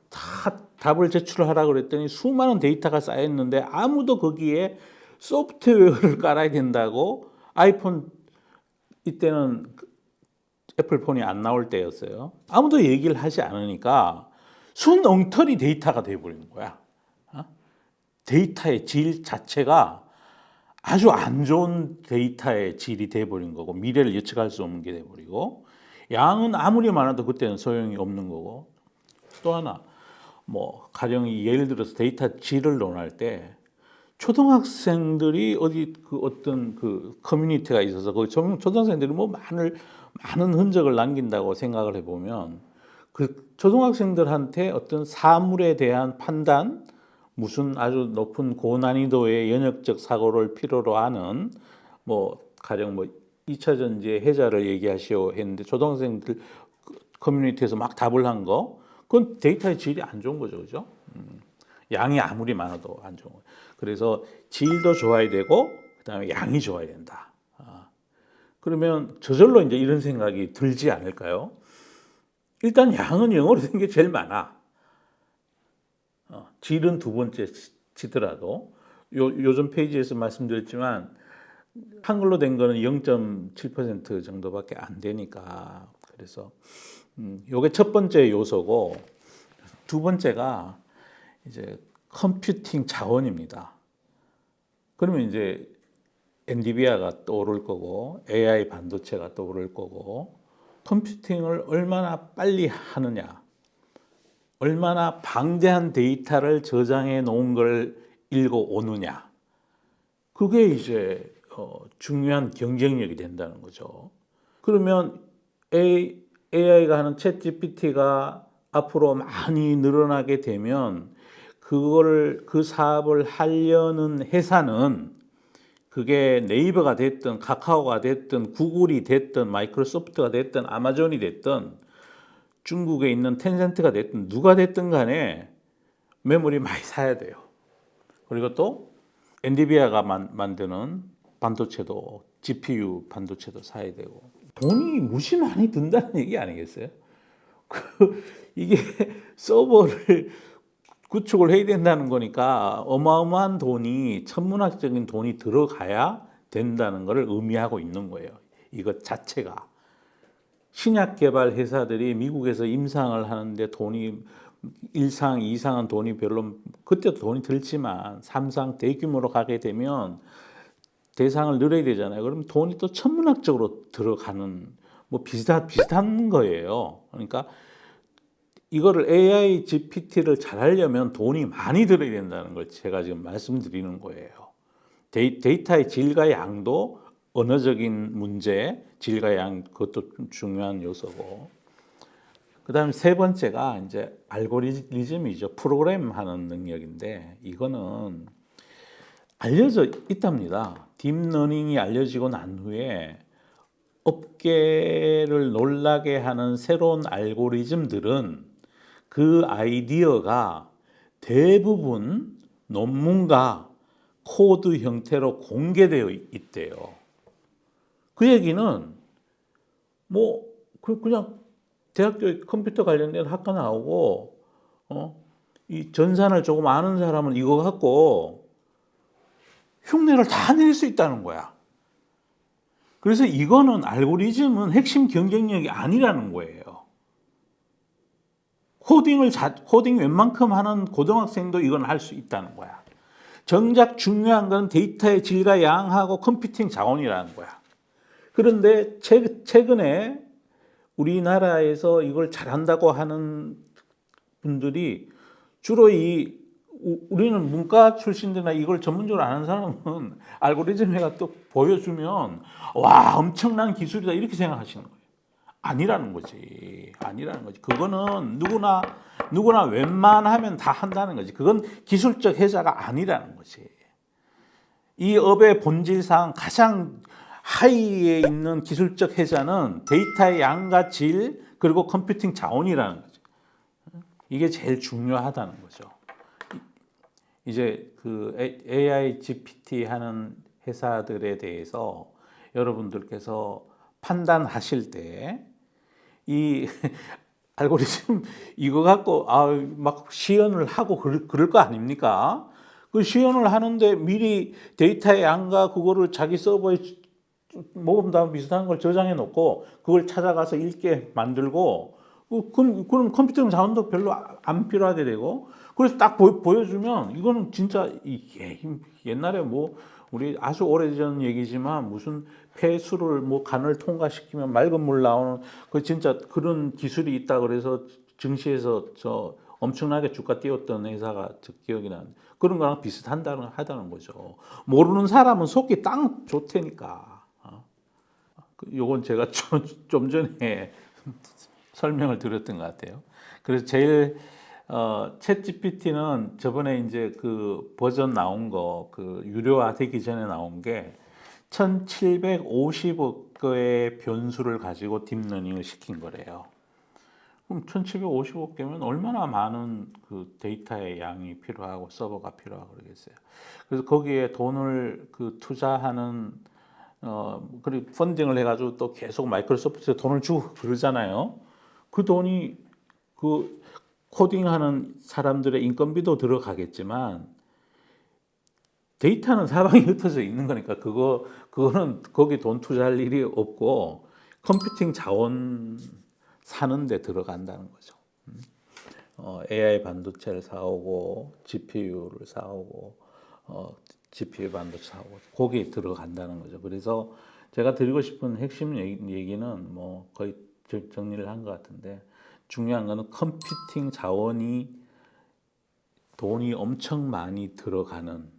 Speaker 1: 다 답을 제출하라고 그랬더니 수많은 데이터가 쌓였는데 아무도 거기에 소프트웨어를 깔아야 된다고 아이폰 이때는 애플폰이 안 나올 때였어요. 아무도 얘기를 하지 않으니까 순 엉터리 데이터가 돼버린 거야. 데이터의 질 자체가 아주 안 좋은 데이터의 질이 돼버린 거고, 미래를 예측할 수 없는 게 돼버리고, 양은 아무리 많아도 그때는 소용이 없는 거고. 또 하나, 뭐 가령 예를 들어서 데이터 질을 논할 때 초등학생들이 어디 그 어떤 그 커뮤니티가 있어서 그 초등학생들이 뭐 많은 흔적을 남긴다고 생각을 해보면, 그 초등학생들한테 어떤 사물에 대한 판단, 무슨 아주 높은 고난이도의 연역적 사고를 필요로 하는, 뭐 가령 뭐 2차 전지의 해자를 얘기하시오 했는데 초등학생들 커뮤니티에서 막 답을 한 거, 그건 데이터의 질이 안 좋은 거죠, 그죠? 양이 아무리 많아도 안 좋은 거예요. 그래서 질도 좋아야 되고 그다음에 양이 좋아야 된다. 그러면 저절로 이제 이런 생각이 들지 않을까요? 일단 양은 영어로 된 게 제일 많아. 질은 두 번째 치더라도 요즘 페이지에서 말씀드렸지만 한글로 된 거는 0.7% 정도밖에 안 되니까. 그래서 요게 첫 번째 요소고, 두 번째가 이제 컴퓨팅 자원입니다. 그러면 이제 엔비디아가 떠오를 거고 AI 반도체가 떠오를 거고, 컴퓨팅을 얼마나 빨리 하느냐, 얼마나 방대한 데이터를 저장해 놓은 걸 읽어 오느냐, 그게 이제 중요한 경쟁력이 된다는 거죠. 그러면 AI가 하는 챗 GPT가 앞으로 많이 늘어나게 되면 그 사업을 하려는 회사는, 그게 네이버가 됐든 카카오가 됐든 구글이 됐든 마이크로소프트가 됐든 아마존이 됐든 중국에 있는 텐센트가 됐든 누가 됐든 간에 메모리 많이 사야 돼요. 그리고 또 엔비디아가 만드는 반도체도, GPU 반도체도 사야 되고, 돈이 무시 많이 든다는 얘기 아니겠어요? 이게 서버를 구축을 해야 된다는 거니까 어마어마한 돈이, 천문학적인 돈이 들어가야 된다는 것을 의미하고 있는 거예요. 이것 자체가. 신약 개발 회사들이 미국에서 임상을 하는데 돈이 1상, 2상은 돈이 별로, 그때도 돈이 들지만 3상 대규모로 가게 되면 대상을 늘어야 되잖아요. 그러면 돈이 또 천문학적으로 들어가는, 뭐 비슷한 거예요. 그러니까 이거를 AI GPT를 잘 하려면 돈이 많이 들어야 된다는 걸 제가 지금 말씀드리는 거예요. 데이터의 질과 양도 언어적인 문제, 질과 양, 그것도 중요한 요소고. 그다음에 세 번째가 이제 알고리즘이죠. 프로그램 하는 능력인데, 이거는 알려져 있답니다. 딥러닝이 알려지고 난 후에 업계를 놀라게 하는 새로운 알고리즘들은 그 아이디어가 대부분 논문과 코드 형태로 공개되어 있대요. 그 얘기는 뭐 그냥 대학교에 컴퓨터 관련된 학과 나오고 이 전산을 조금 아는 사람은 이거 갖고 흉내를 다 낼 수 있다는 거야. 그래서 이거는, 알고리즘은 핵심 경쟁력이 아니라는 거예요. 코딩 웬만큼 하는 고등학생도 이건 할 수 있다는 거야. 정작 중요한 건 데이터의 질과 양하고 컴퓨팅 자원이라는 거야. 그런데 최근에 우리나라에서 이걸 잘한다고 하는 분들이 주로 우리는 문과 출신들이나 이걸 전문적으로 아는 사람은 알고리즘에가 또 보여주면 와, 엄청난 기술이다 이렇게 생각하시는 거예요. 아니라는 거지. 그거는 누구나 웬만하면 다 한다는 거지. 그건 기술적 혜자가 아니라는 거지. 이 업의 본질상 가장 하이에 있는 기술적 혜자는 데이터의 양과 질, 그리고 컴퓨팅 자원이라는 거죠. 이게 제일 중요하다는 거죠. 이제 그 AI GPT 하는 회사들에 대해서 여러분들께서 판단하실 때 이 알고리즘 이거 갖고 막 시연을 하고 그럴 거 아닙니까? 그 시연을 하는데 미리 데이터의 양과 그거를 자기 서버에 모범답 비슷한 걸 저장해 놓고 그걸 찾아가서 읽게 만들고 그럼 컴퓨터 자원도 별로 안 필요하게 되고 그래서 딱 보여주면 이거는 진짜 옛날에 뭐 우리 아주 오래전 얘기지만 무슨 폐수를 뭐 간을 통과시키면 맑은 물 나오는 그 진짜 그런 기술이 있다 그래서 증시에서 저 엄청나게 주가 띄웠던 회사가 저 기억이 나는 그런 거랑 하다는 거죠. 모르는 사람은 속기 딱 좋다니까. 요건 제가 좀 전에 설명을 드렸던 것 같아요. 그래서 제일 챗 GPT는 저번에 이제 그 버전 나온 거 그 유료화 되기 전에 나온 게 1750억 개의 변수를 가지고 딥러닝을 시킨 거래요. 그럼 1750억 개면 얼마나 많은 그 데이터의 양이 필요하고 서버가 필요하고 그러겠어요. 그래서 거기에 돈을 그 투자하는 그리고 펀딩을 해가지고 또 계속 마이크로소프트에 돈을 주고 그러잖아요. 그 돈이 그 코딩하는 사람들의 인건비도 들어가겠지만 데이터는 사방에 흩어져 있는 거니까 그거는 거기 돈 투자할 일이 없고 컴퓨팅 자원 사는 데 들어간다는 거죠. AI 반도체를 사오고 GPU를 사오고 GPU 반도체 사오고 거기에 들어간다는 거죠. 그래서 제가 드리고 싶은 핵심 얘기는 뭐 거의 정리를 한 것 같은데 중요한 거는 컴퓨팅 자원이 돈이 엄청 많이 들어가는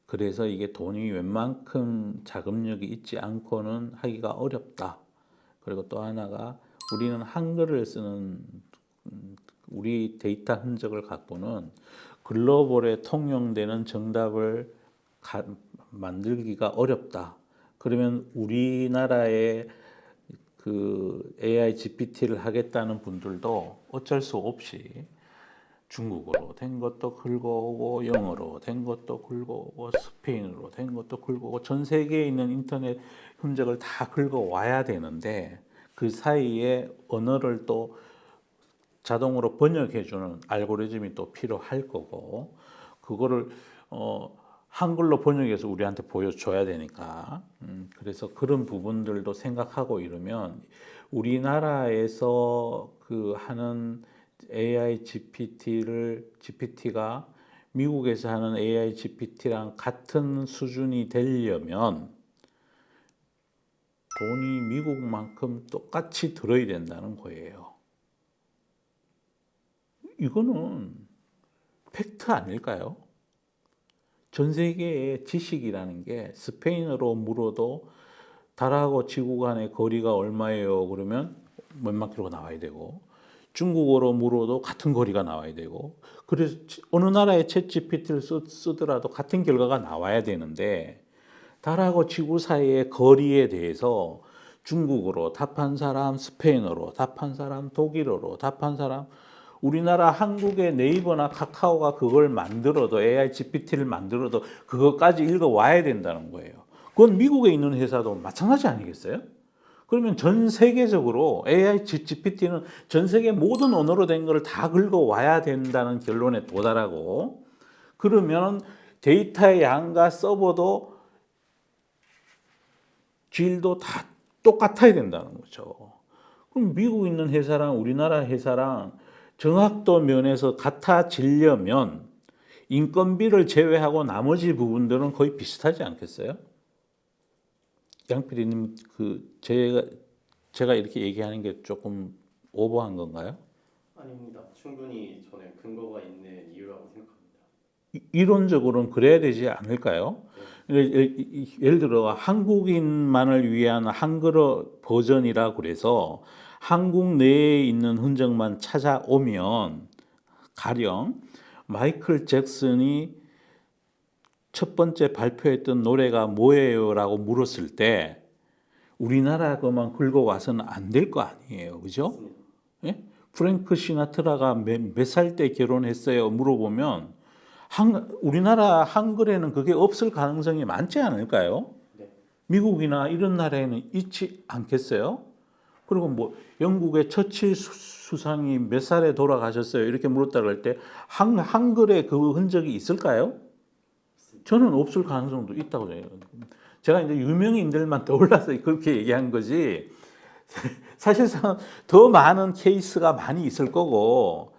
Speaker 1: 그래서 이게 돈이 웬만큼 자금력이 있지 않고는 하기가 어렵다. 그리고 또 하나가 우리는 한글을 쓰는 우리 데이터 흔적을 갖고는 글로벌에 통용되는 정답을 만들기가 어렵다. 그러면 우리나라의 그 AI GPT를 하겠다는 분들도 어쩔 수 없이 중국어로 된 것도 긁어오고 영어로 된 것도 긁어오고 스페인어로 된 것도 긁어오고 전 세계에 있는 인터넷 흔적을 다 긁어와야 되는데 그 사이에 언어를 또 자동으로 번역해주는 알고리즘이 또 필요할 거고 그거를 한글로 번역해서 우리한테 보여줘야 되니까 그래서 그런 부분들도 생각하고 이러면 우리나라에서 그 하는 AI GPT가 미국에서 하는 AI GPT랑 같은 수준이 되려면 돈이 미국만큼 똑같이 들어야 된다는 거예요. 이거는 팩트 아닐까요? 전 세계의 지식이라는 게 스페인어로 물어도 달하고 지구 간의 거리가 얼마예요? 그러면 몇만 킬로가 나와야 되고 중국어로 물어도 같은 거리가 나와야 되고 그래서 어느 나라의 챗 GPT를 쓰더라도 같은 결과가 나와야 되는데 달하고 지구 사이의 거리에 대해서 중국어로 답한 사람, 스페인어로 답한 사람, 독일어로 답한 사람 우리나라 한국의 네이버나 카카오가 그걸 만들어도 AI GPT를 만들어도 그것까지 읽어와야 된다는 거예요. 그건 미국에 있는 회사도 마찬가지 아니겠어요? 그러면 전 세계적으로 AI GPT는 전 세계 모든 언어로 된 걸 다 긁어와야 된다는 결론에 도달하고 그러면 데이터의 양과 서버도 질도 다 똑같아야 된다는 거죠. 그럼 미국 있는 회사랑 우리나라 회사랑 정확도 면에서 같아지려면 인건비를 제외하고 나머지 부분들은 거의 비슷하지 않겠어요? 양 PD님, 제가 이렇게 얘기하는 게 조금 오버한 건가요?
Speaker 2: 아닙니다. 충분히 저는 근거가 있는 이유라고 생각합니다.
Speaker 1: 이론적으로는 그래야 되지 않을까요? 예를 들어 한국인만을 위한 한글어 버전이라 그래서 한국 내에 있는 흔적만 찾아오면 가령 마이클 잭슨이 첫 번째 발표했던 노래가 뭐예요? 라고 물었을 때 우리나라 것만 긁어와서는 안 될 거 아니에요. 그죠? 예? 프랭크 시나트라가 몇 살 때 결혼했어요? 물어보면 우리나라 한글에는 그게 없을 가능성이 많지 않을까요?
Speaker 2: 네.
Speaker 1: 미국이나 이런 나라에는 있지 않겠어요? 그리고 뭐 영국의 처칠 수상이 몇 살에 돌아가셨어요? 이렇게 물었다 그럴 때 한글에 그 흔적이 있을까요? 저는 없을 가능성도 있다고 생각해요. 제가 이제 유명인들만 떠올라서 그렇게 얘기한 거지. 사실상 더 많은 케이스가 많이 있을 거고.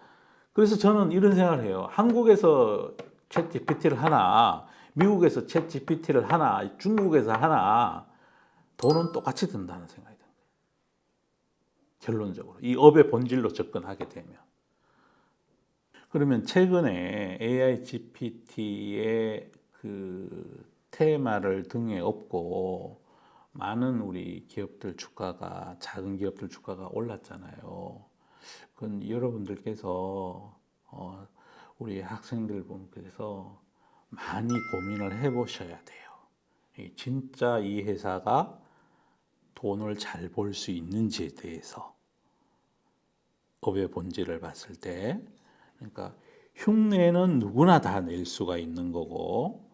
Speaker 1: 그래서 저는 이런 생각을 해요. 한국에서 챗 GPT를 하나, 미국에서 챗 GPT를 하나, 중국에서 하나, 돈은 똑같이 든다는 생각이 듭니다. 결론적으로. 이 업의 본질로 접근하게 되면. 그러면 최근에 AI GPT의 그 테마를 등에 업고 많은 우리 기업들 주가가, 작은 기업들 주가가 올랐잖아요. 그건 여러분들께서 우리 학생들 분께서 많이 고민을 해보셔야 돼요. 진짜 이 회사가 돈을 잘 벌 수 있는지에 대해서 업의 본질을 봤을 때, 그러니까 흉내는 누구나 다 낼 수가 있는 거고,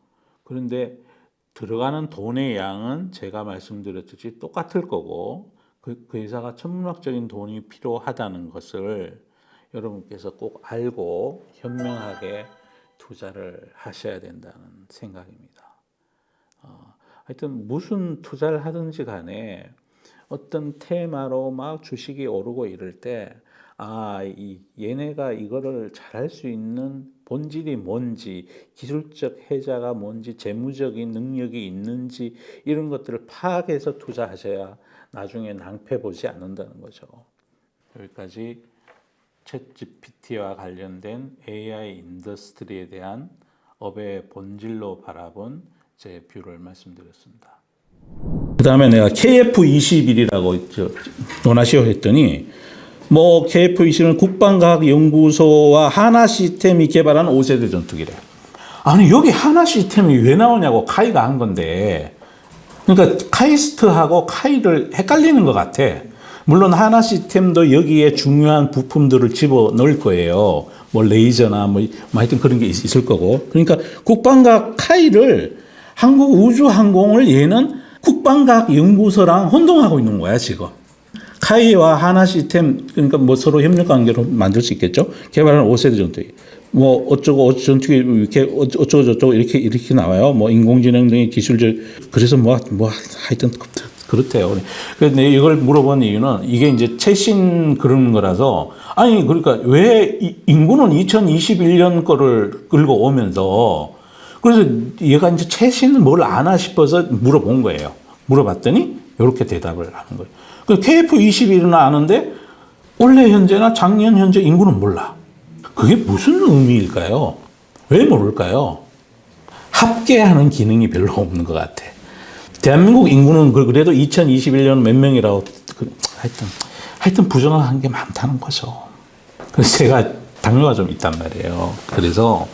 Speaker 1: 그런데 들어가는 돈의 양은 제가 말씀드렸듯이 똑같을 거고, 그 회사가 천문학적인 돈이 필요하다는 것을 여러분께서 꼭 알고 현명하게 투자를 하셔야 된다는 생각입니다. 하여튼 무슨 투자를 하든지 간에 어떤 테마로 막 주식이 오르고 이럴 때, 얘네가 이거를 잘할 수 있는 본질이 뭔지, 기술적 해자가 뭔지, 재무적인 능력이 있는지, 이런 것들을 파악해서 투자하셔야 나중에 낭패 보지 않는다는 거죠. 여기까지 챗 GPT와 관련된 AI 인더스트리에 대한 업의 본질로 바라본 제 뷰를 말씀드렸습니다. 그 다음에 내가 KF21이라고 논하시오 했더니, 뭐 KF21은 국방과학연구소와 하나시스템이 개발한 5세대 전투기래. 아니 여기 하나시스템이 왜 나오냐고 카이가 한 건데, 그러니까 카이스트하고 카이를 헷갈리는 것 같아. 물론 하나시스템도 여기에 중요한 부품들을 집어 넣을 거예요. 뭐 레이저나 뭐 하여튼 그런 게 있을 거고. 그러니까 국방과학 카이를 한국우주항공을 얘는 국방과학연구소랑 혼동하고 있는 거야 지금. 카이와 하나시스템, 그러니까 뭐 서로 협력관계로 만들 수 있겠죠. 개발하는 5세대 전투기. 뭐 어쩌고 전투기 이렇게 어쩌고 저쩌고 이렇게 나와요. 뭐 인공지능 등의 기술적, 그래서 뭐 하여튼 그렇대요. 근데 이걸 물어본 이유는 이게 이제 최신 그런 거라서, 아니 그러니까 왜 인구는 2021년 거를 끌고 오면서, 그래서 얘가 이제 최신 뭘 아나 싶어서 물어본 거예요. 물어봤더니 이렇게 대답을 하는 거예요. 그 KF21은 아는데 올해 현재나 작년 현재 인구는 몰라. 그게 무슨 의미일까요? 왜 모를까요? 합계하는 기능이 별로 없는 것 같아. 대한민국 인구는 그래도 2021년 몇 명이라고, 하여튼 부정한 게 많다는 거죠. 그래서 제가 당뇨가 좀 있단 말이에요. 그래서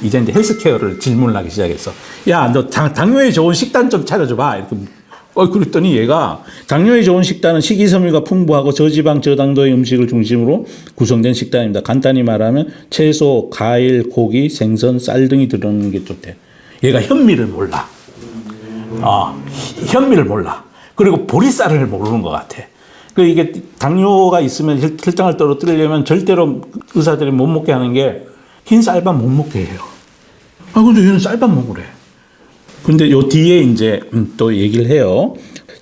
Speaker 1: 이제 헬스케어를 질문을 하기 시작했어. 야, 너 당뇨에 좋은 식단 좀 찾아줘봐. 이렇게. 그랬더니 얘가 당뇨에 좋은 식단은 식이섬유가 풍부하고 저지방 저당도의 음식을 중심으로 구성된 식단입니다. 간단히 말하면 채소, 과일, 고기, 생선, 쌀 등이 들어있는 게 좋대. 얘가 현미를 몰라. 현미를 몰라. 그리고 보리쌀을 모르는 것 같아. 이게 당뇨가 있으면 혈당을 떨어뜨리려면 절대로 의사들이 못 먹게 하는 게 흰 쌀밥 못 먹게 해요. 근데 얘는 쌀밥 먹으래. 근데 요 뒤에 이제 또 얘기를 해요.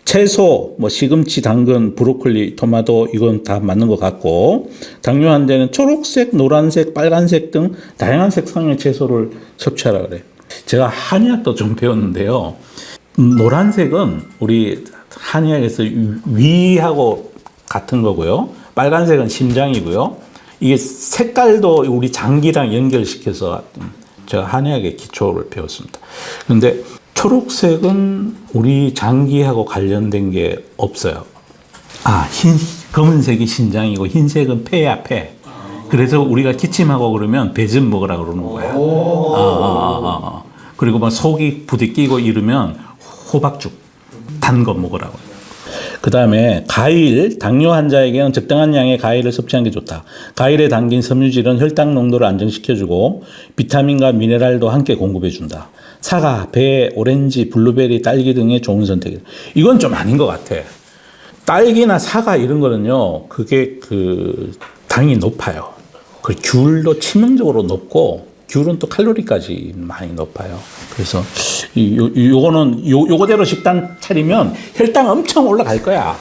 Speaker 1: 채소, 뭐 시금치, 당근, 브로콜리, 토마토 이건 다 맞는 것 같고, 당뇨 환자는 초록색, 노란색, 빨간색 등 다양한 색상의 채소를 섭취하라 그래. 제가 한의학도 좀 배웠는데요. 노란색은 우리 한의학에서 위하고 같은 거고요. 빨간색은 심장이고요. 이게 색깔도 우리 장기랑 연결시켜서 제가 한의학의 기초를 배웠습니다. 그런데 초록색은 우리 장기하고 관련된 게 없어요. 검은색이 신장이고 흰색은 폐야, 폐. 그래서 우리가 기침하고 그러면 배 좀 먹으라고 그러는 거야. 그리고 막 속이 부대끼고 이러면 호박죽, 단 거 먹으라고. 그 다음에 과일, 당뇨 환자에게는 적당한 양의 과일을 섭취하는 게 좋다. 과일에 담긴 섬유질은 혈당 농도를 안정시켜주고 비타민과 미네랄도 함께 공급해준다. 사과, 배, 오렌지, 블루베리, 딸기 등의 좋은 선택이다. 이건 좀 아닌 것 같아. 딸기나 사과 이런 거는요, 그게 당이 높아요. 귤도 치명적으로 높고 귤은 또 칼로리까지 많이 높아요. 그래서 요거대로 식단 차리면 혈당 엄청 올라갈 거야.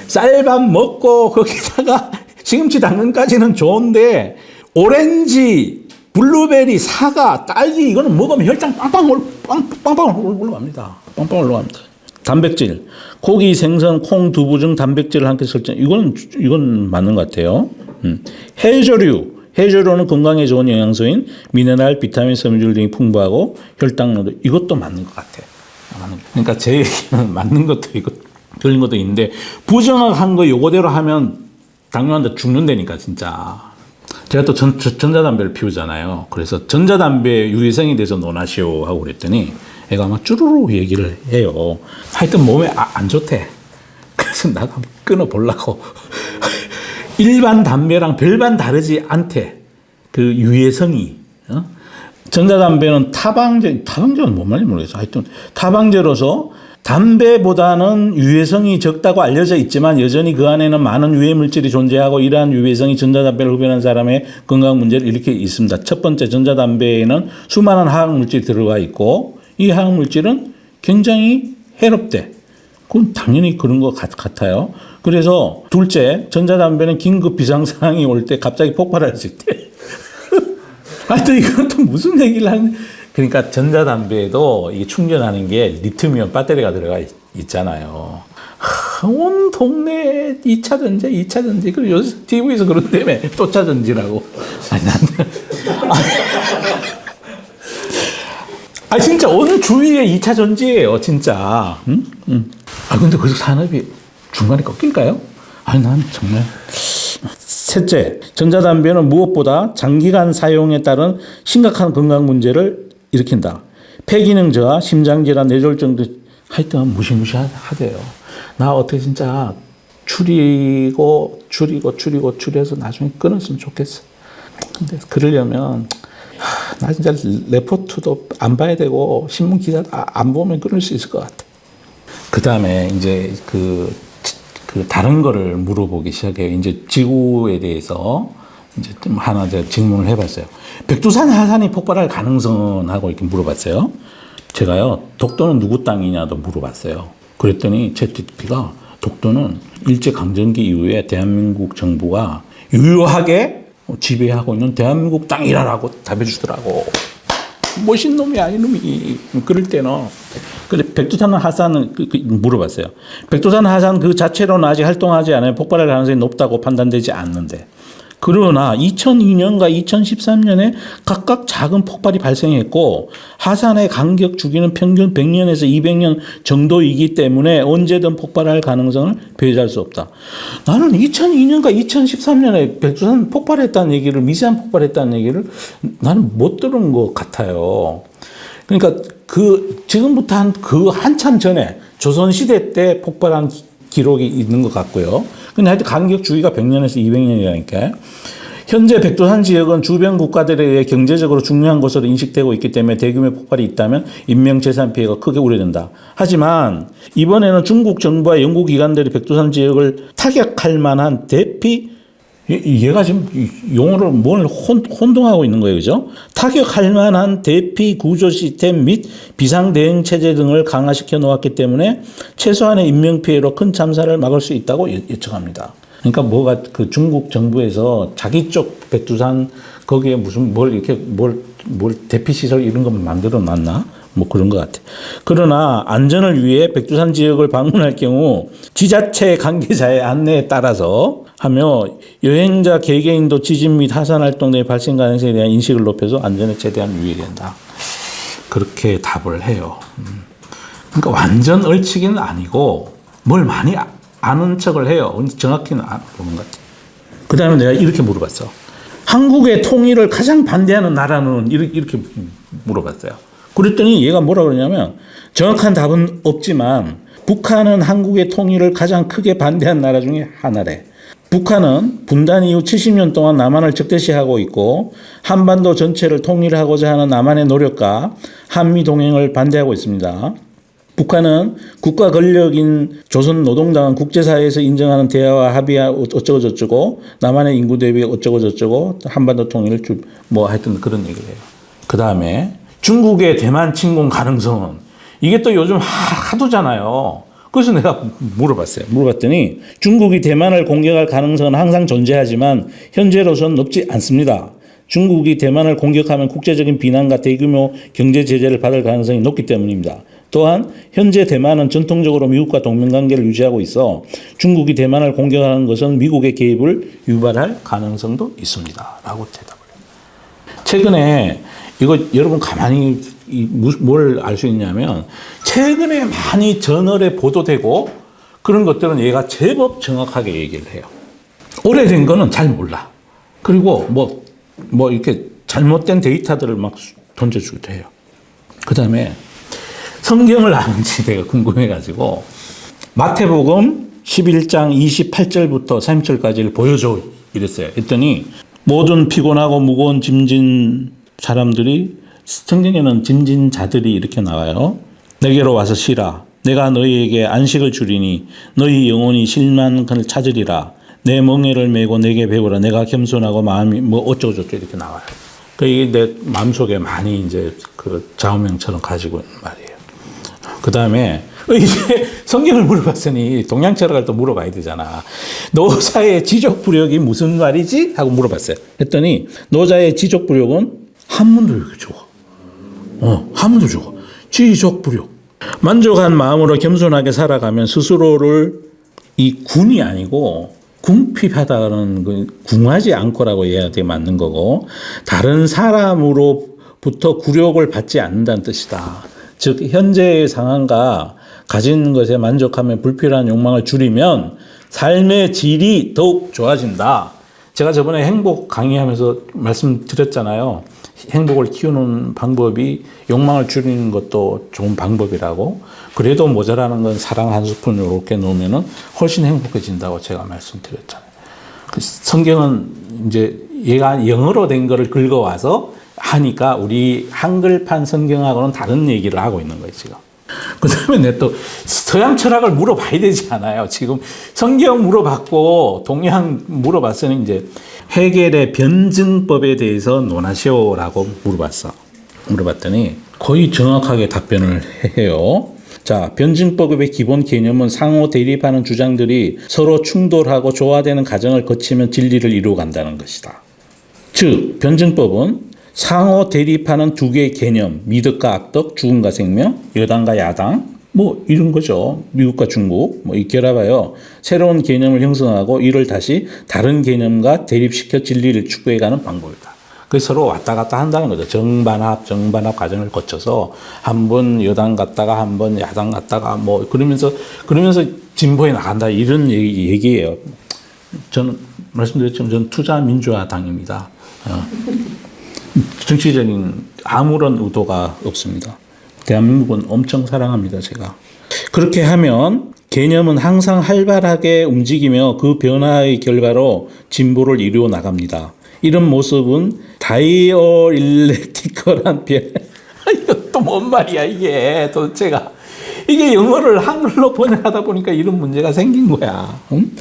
Speaker 1: 쌀밥 먹고 거기다가 시금치 당근까지는 좋은데 오렌지, 블루베리, 사과, 딸기 이거는 먹으면 혈당 빵빵 올라갑니다. 빵빵 올라갑니다. 단백질, 고기, 생선, 콩, 두부 등 단백질을 함께 설정. 이건 맞는 것 같아요. 해조류는 건강에 좋은 영양소인 미네랄, 비타민, 섬유질 등이 풍부하고 혈당도 이것도 맞는 것 같아. 그러니까 제 얘기는 맞는 것도 있고 틀린 것도 있는데 부정확한 거 요거대로 하면 당뇨한테 죽는다니까 진짜. 제가 또 전자담배를 피우잖아요. 그래서 전자담배 유해성에 대해서 논하시오 하고 그랬더니 애가 막 쭈루루 얘기를 해요. 하여튼 몸에 안 좋대. 그래서 나도 한번 끊어보려고. 일반 담배랑 별반 다르지 않대. 그 유해성이. 전자담배는 타방제는 뭔 말인지 모르겠어. 하여튼 타방제로서 담배보다는 유해성이 적다고 알려져 있지만 여전히 그 안에는 많은 유해 물질이 존재하고 이러한 유해성이 전자담배를 흡연한 사람의 건강 문제를 일으키고 있습니다. 첫 번째, 전자담배에는 수많은 화학 물질이 들어가 있고 이 화학 물질은 굉장히 해롭대. 그건 당연히 그런 것 같아요. 그래서 둘째, 전자담배는 긴급 비상상황이 올 때 갑자기 폭발할 수 있대. 하여튼 이것도 무슨 얘기를 하는. 그러니까 전자담배에도 이게 충전하는 게 리튬이온 배터리가 들어가 있잖아요. 온 동네 2차 전지. 그리고 요새 TV에서 그런다며 또 차 전지라고. 진짜 온 주위에 2차 전지예요, 진짜. 근데 그 산업이 중간에 꺾일까요? 난 정말. 셋째, 전자담배는 무엇보다 장기간 사용에 따른 심각한 건강 문제를 일으킨다. 폐기능 저하, 심장질환, 뇌졸중 등 하여튼 무시무시하대요. 나 어떻게 진짜 줄여서 나중에 끊었으면 좋겠어. 근데 그러려면 나 진짜 레포트도 안 봐야 되고 신문 기사도 안 보면 끊을 수 있을 것 같아. 그 다음에 이제 그 다른 거를 물어보기 시작해요. 이제 지구에 대해서 이제 좀 하나 제가 질문을 해봤어요. 백두산 하산이 폭발할 가능성은 하고 이렇게 물어봤어요. 제가요, 독도는 누구 땅이냐도 물어봤어요. 그랬더니 챗GPT가 독도는 일제강점기 이후에 대한민국 정부가 유효하게 지배하고 있는 대한민국 땅이라고 답해 주더라고. 멋있는 놈이야, 이놈이. 그럴 때는. 근데 백두산 하산은 물어봤어요. 백두산 하산 그 자체로는 아직 활동하지 않아요. 폭발할 가능성이 높다고 판단되지 않는데. 그러나 2002년과 2013년에 각각 작은 폭발이 발생했고 하산의 간격 주기는 평균 100년에서 200년 정도이기 때문에 언제든 폭발할 가능성을 배제할 수 없다. 나는 2002년과 2013년에 백두산 폭발했다는 얘기를, 미세한 폭발했다는 얘기를 나는 못 들은 것 같아요. 그러니까 지금부터 한참 전에 조선시대 때 폭발한 기록이 있는 것 같고요. 근데 하여튼 간격 주기가 100년에서 200년이라니까. 현재 백두산 지역은 주변 국가들에 의해 경제적으로 중요한 것으로 인식되고 있기 때문에 대규모 폭발이 있다면 인명재산 피해가 크게 우려된다. 하지만 이번에는 중국 정부와 연구 기관들이 백두산 지역을 타격할 만한 얘가 지금 용어를 뭘 혼동하고 있는 거예요. 그죠? 타격할 만한 대피 구조 시스템 및 비상 대응 체제 등을 강화시켜 놓았기 때문에 최소한의 인명 피해로 큰 참사를 막을 수 있다고 예측합니다. 그러니까 그 중국 정부에서 자기 쪽 백두산 거기에 무슨 뭘 대피 시설 이런 거 만들어 놨나? 뭐 그런 것 같아. 그러나 안전을 위해 백두산 지역을 방문할 경우 지자체 관계자의 안내에 따라서 하며 여행자 개개인도 지진 및 하산 활동 등의 발생 가능성에 대한 인식을 높여서 안전에 최대한 유의된다. 그렇게 답을 해요. 그러니까 완전 얼치기는 아니고 뭘 많이 아는 척을 해요. 정확히는 안 보는 것 같아요. 그 다음에 내가 이렇게 물어봤어. 한국의 통일을 가장 반대하는 나라는 이렇게 물어봤어요. 그랬더니 얘가 뭐라 그러냐면 정확한 답은 없지만 북한은 한국의 통일을 가장 크게 반대한 나라 중에 하나래. 북한은 분단 이후 70년 동안 남한을 적대시하고 있고 한반도 전체를 통일하고자 하는 남한의 노력과 한미 동맹을 반대하고 있습니다.
Speaker 3: 북한은 국가 권력인 조선노동당은 국제사회에서 인정하는 대화와 합의와 어쩌고저쩌고 남한의 인구 대비 어쩌고저쩌고 한반도 통일을 뭐 하여튼 그런 얘기를 해요. 그 다음에 중국의 대만 침공 가능성은 이게 또 요즘 하도잖아요. 그래서 내가 물어봤어요. 물어봤더니 중국이 대만을 공격할 가능성은 항상 존재하지만 현재로서는 높지 않습니다. 중국이 대만을 공격하면 국제적인 비난과 대규모 경제 제재를 받을 가능성이 높기 때문입니다. 또한 현재 대만은 전통적으로 미국과 동맹관계를 유지하고 있어 중국이 대만을 공격하는 것은 미국의 개입을 유발할 가능성도 있습니다. 라고 대답을 해요. 최근에 이거 여러분 가만히 뭘 알 수 있냐면 최근에 많이 저널에 보도되고 그런 것들은 얘가 제법 정확하게 얘기를 해요. 오래된 거는 잘 몰라. 그리고 뭐 이렇게 잘못된 데이터들을 막 던져주기도 해요. 그 다음에 성경을 아는지 내가 궁금해가지고 마태복음 11장 28절부터 30절까지를 보여줘 이랬어요. 했더니 모든 피곤하고 무거운 짐진 사람들이 성경에는 짐진 자들이 이렇게 나와요. 내게로 와서 쉬라. 내가 너희에게 안식을 주리니 너희 영혼이 쉴만을 찾으리라. 내 멍에를 메고 내게 배우라. 내가 겸손하고 마음이 뭐 어쩌고저쩌고 이렇게 나와요. 이게 내 마음속에 많이 이제 그 좌우명처럼 가지고 있는 말이에요. 그 다음에 이제 성경을 물어봤으니 동양철학을 또 물어봐야 되잖아. 노자의 지족부력이 무슨 말이지? 하고 물어봤어요. 했더니 노자의 지족부력은 한문도 이렇게 적어. 한문도 적어. 지족부력. 만족한 마음으로 겸손하게 살아가면 스스로를 이 군이 아니고 궁핍하다는 그 궁하지 않고라고 해야 되게 맞는 거고 다른 사람으로부터 굴욕을 받지 않는다는 뜻이다. 즉 현재의 상황과 가진 것에 만족하며 불필요한 욕망을 줄이면 삶의 질이 더욱 좋아진다. 제가 저번에 행복 강의하면서 말씀드렸잖아요. 행복을 키우는 방법이 욕망을 줄이는 것도 좋은 방법이라고. 그래도 모자라는 건 사랑 한 스푼 이렇게 놓으면 훨씬 행복해진다고 제가 말씀드렸잖아요. 성경은 이제 얘가 영어로 된 거를 긁어와서 하니까 우리 한글판 성경하고는 다른 얘기를 하고 있는 거예요, 지금. 그 다음에 내가 또 서양 철학을 물어봐야 되지 않아요. 지금 성경 물어봤고 동양 물어봤으니 이제 해겔의 변증법에 대해서 논하시오라고 물어봤더니 거의 정확하게 답변을 해요. 자, 변증법의 기본 개념은 상호 대립하는 주장들이 서로 충돌하고 조화되는 과정을 거치면 진리를 이루어간다는 것이다. 즉, 변증법은 상호 대립하는 두 개의 개념, 미덕과 악덕, 죽음과 생명, 여당과 야당, 뭐 이런 거죠. 미국과 중국, 뭐 이 결합하여 새로운 개념을 형성하고 이를 다시 다른 개념과 대립시켜 진리를 추구해가는 방법이다. 그래서 서로 왔다 갔다 한다는 거죠. 정반합 과정을 거쳐서 한 번 여당 갔다가 한 번 야당 갔다가 뭐 그러면서 진보해 나간다 이런 얘기예요. 저는 말씀드렸지만 저는 투자민주화당입니다. 정치적인 아무런 의도가 없습니다. 대한민국은 엄청 사랑합니다, 제가. 그렇게 하면 개념은 항상 활발하게 움직이며 그 변화의 결과로 진보를 이루어 나갑니다. 이런 모습은 다이어일렉티컬한 이거 또 뭔 말이야, 이게 도대체가. 이게 영어를 한글로 번역하다 보니까 이런 문제가 생긴 거야. 응?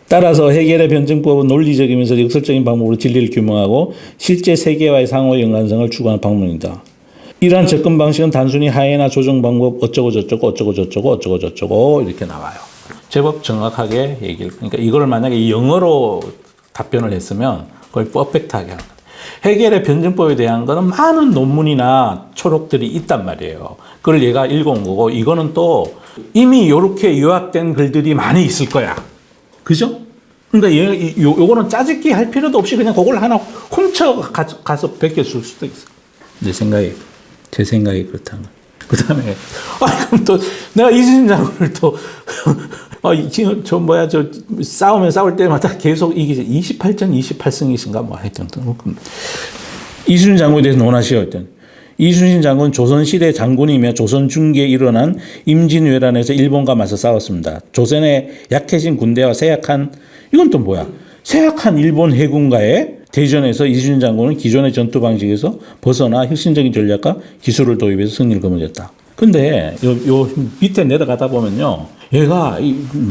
Speaker 3: 따라서 해겔의 변증법은 논리적이면서 역설적인 방법으로 진리를 규명하고 실제 세계와의 상호 연관성을 추구하는 방법입니다. 이러한 접근 방식은 단순히 하해나 조정 방법 어쩌고저쩌고 이렇게 나와요. 제법 정확하게 그러니까 이걸 만약에 영어로 답변을 했으면 거의 퍼펙트하게 하는 거예요. 해겔의 변증법에 대한 거는 많은 논문이나 초록들이 있단 말이에요. 그걸 얘가 읽어온 거고 이거는 또 이미 이렇게 요약된 글들이 많이 있을 거야. 그죠? 그러니까 요거는 짜집기 할 필요도 없이 그냥 그걸 하나 훔쳐 가서 베껴줄 수도 있어. 제 생각이 그렇다는 거예요. 그 다음에, 그럼 또, 내가 이순신 장군을 또, 지금, 싸울 때마다 계속 이기죠. 28전 28승이신가? 뭐 하여튼. 이순신 장군에 대해서 논하시오. 했더니. 이순신 장군 조선시대 장군이며 조선 중기에 일어난 임진왜란에서 일본과 맞서 싸웠습니다. 조선의 약해진 군대와 이건 또 뭐야? 쇠약한 일본 해군과의 대전에서 이순신 장군은 기존의 전투 방식에서 벗어나 혁신적인 전략과 기술을 도입해서 승리를 거머쥐었다. 근데 요 밑에 내려가다 보면요. 얘가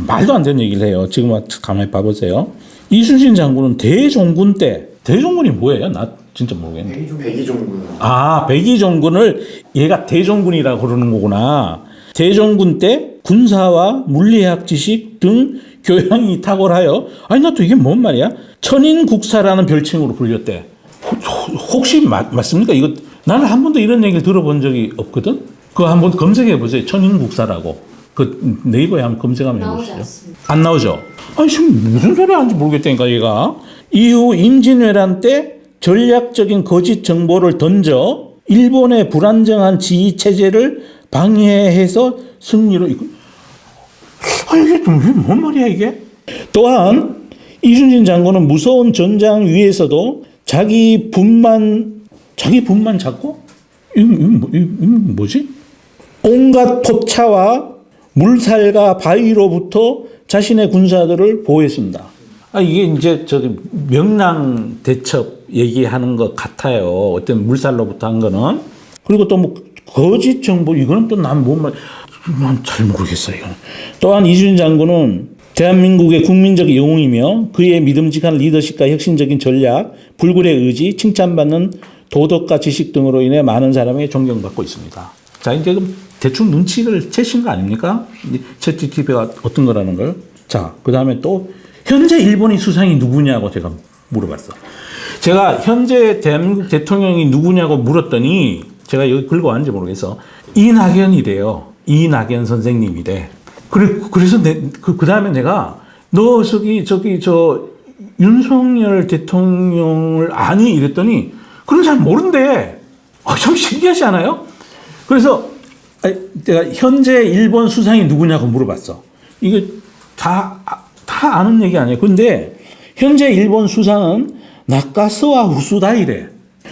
Speaker 3: 말도 안 되는 얘기를 해요. 지금 가만히 봐보세요. 이순신 장군은 대종군 때, 대종군이 뭐예요? 나 진짜 모르겠네.
Speaker 2: 백의종군.
Speaker 3: 아, 백의종군을 얘가 대종군이라고 그러는 거구나. 대종군 때 군사와 물리학 지식 등 교양이 탁월하여, 아니, 나도 이게 뭔 말이야? 천인국사라는 별칭으로 불렸대. 혹시 맞습니까? 이거, 나는 한 번도 이런 얘기를 들어본 적이 없거든? 그거 한번 검색해 보세요. 천인국사라고. 그 네이버에 한번 검색하면
Speaker 4: 나오지
Speaker 3: 해보시죠.
Speaker 4: 않습니다.
Speaker 3: 안 나오죠? 아니, 지금 무슨 소리 하는지 모르겠다니까, 얘가. 이후 임진왜란 때 전략적인 거짓 정보를 던져 일본의 불안정한 지휘 체제를 방해해서 승리로 이끌. 아, 이게 뭔 말이야, 이게? 또한 이순신 장군은 무서운 전장 위에서도 자기 분만 잡고? 이건 뭐지? 온갖 포차와 물살과 바위로부터 자신의 군사들을 보호했습니다. 아, 이게 이제 저기 명랑 대첩 얘기하는 것 같아요. 어떤 물살로부터 한 거는. 그리고 또 뭐 거짓 정보, 이거는 또 난 뭔 말, 난 잘 모르겠어요, 이거는. 또한 이순신 장군은 대한민국의 국민적 영웅이며 그의 믿음직한 리더십과 혁신적인 전략, 불굴의 의지, 칭찬받는 도덕과 지식 등으로 인해 많은 사람에게 존경받고 있습니다. 자, 이제 그럼 대충 눈치를 채신 거 아닙니까? 챗GPT가 어떤 거라는 걸. 자, 그 다음에 또 현재 일본의 수상이 누구냐고 제가 물어봤어. 제가 현재 대한민국 대통령이 누구냐고 물었더니 제가 여기 긁어왔는지 모르겠어. 이낙연이래요. 이낙연 선생님이래. 그래서 그 다음에 내가 너 저 윤석열 대통령을 아니? 이랬더니 그런 사람 모른대. 참 신기하지 않아요? 그래서 내가 현재 일본 수상이 누구냐고 물어봤어. 이게 다 아는 얘기 아니에요. 근데 현재 일본 수상은 나카스와 후수다이래.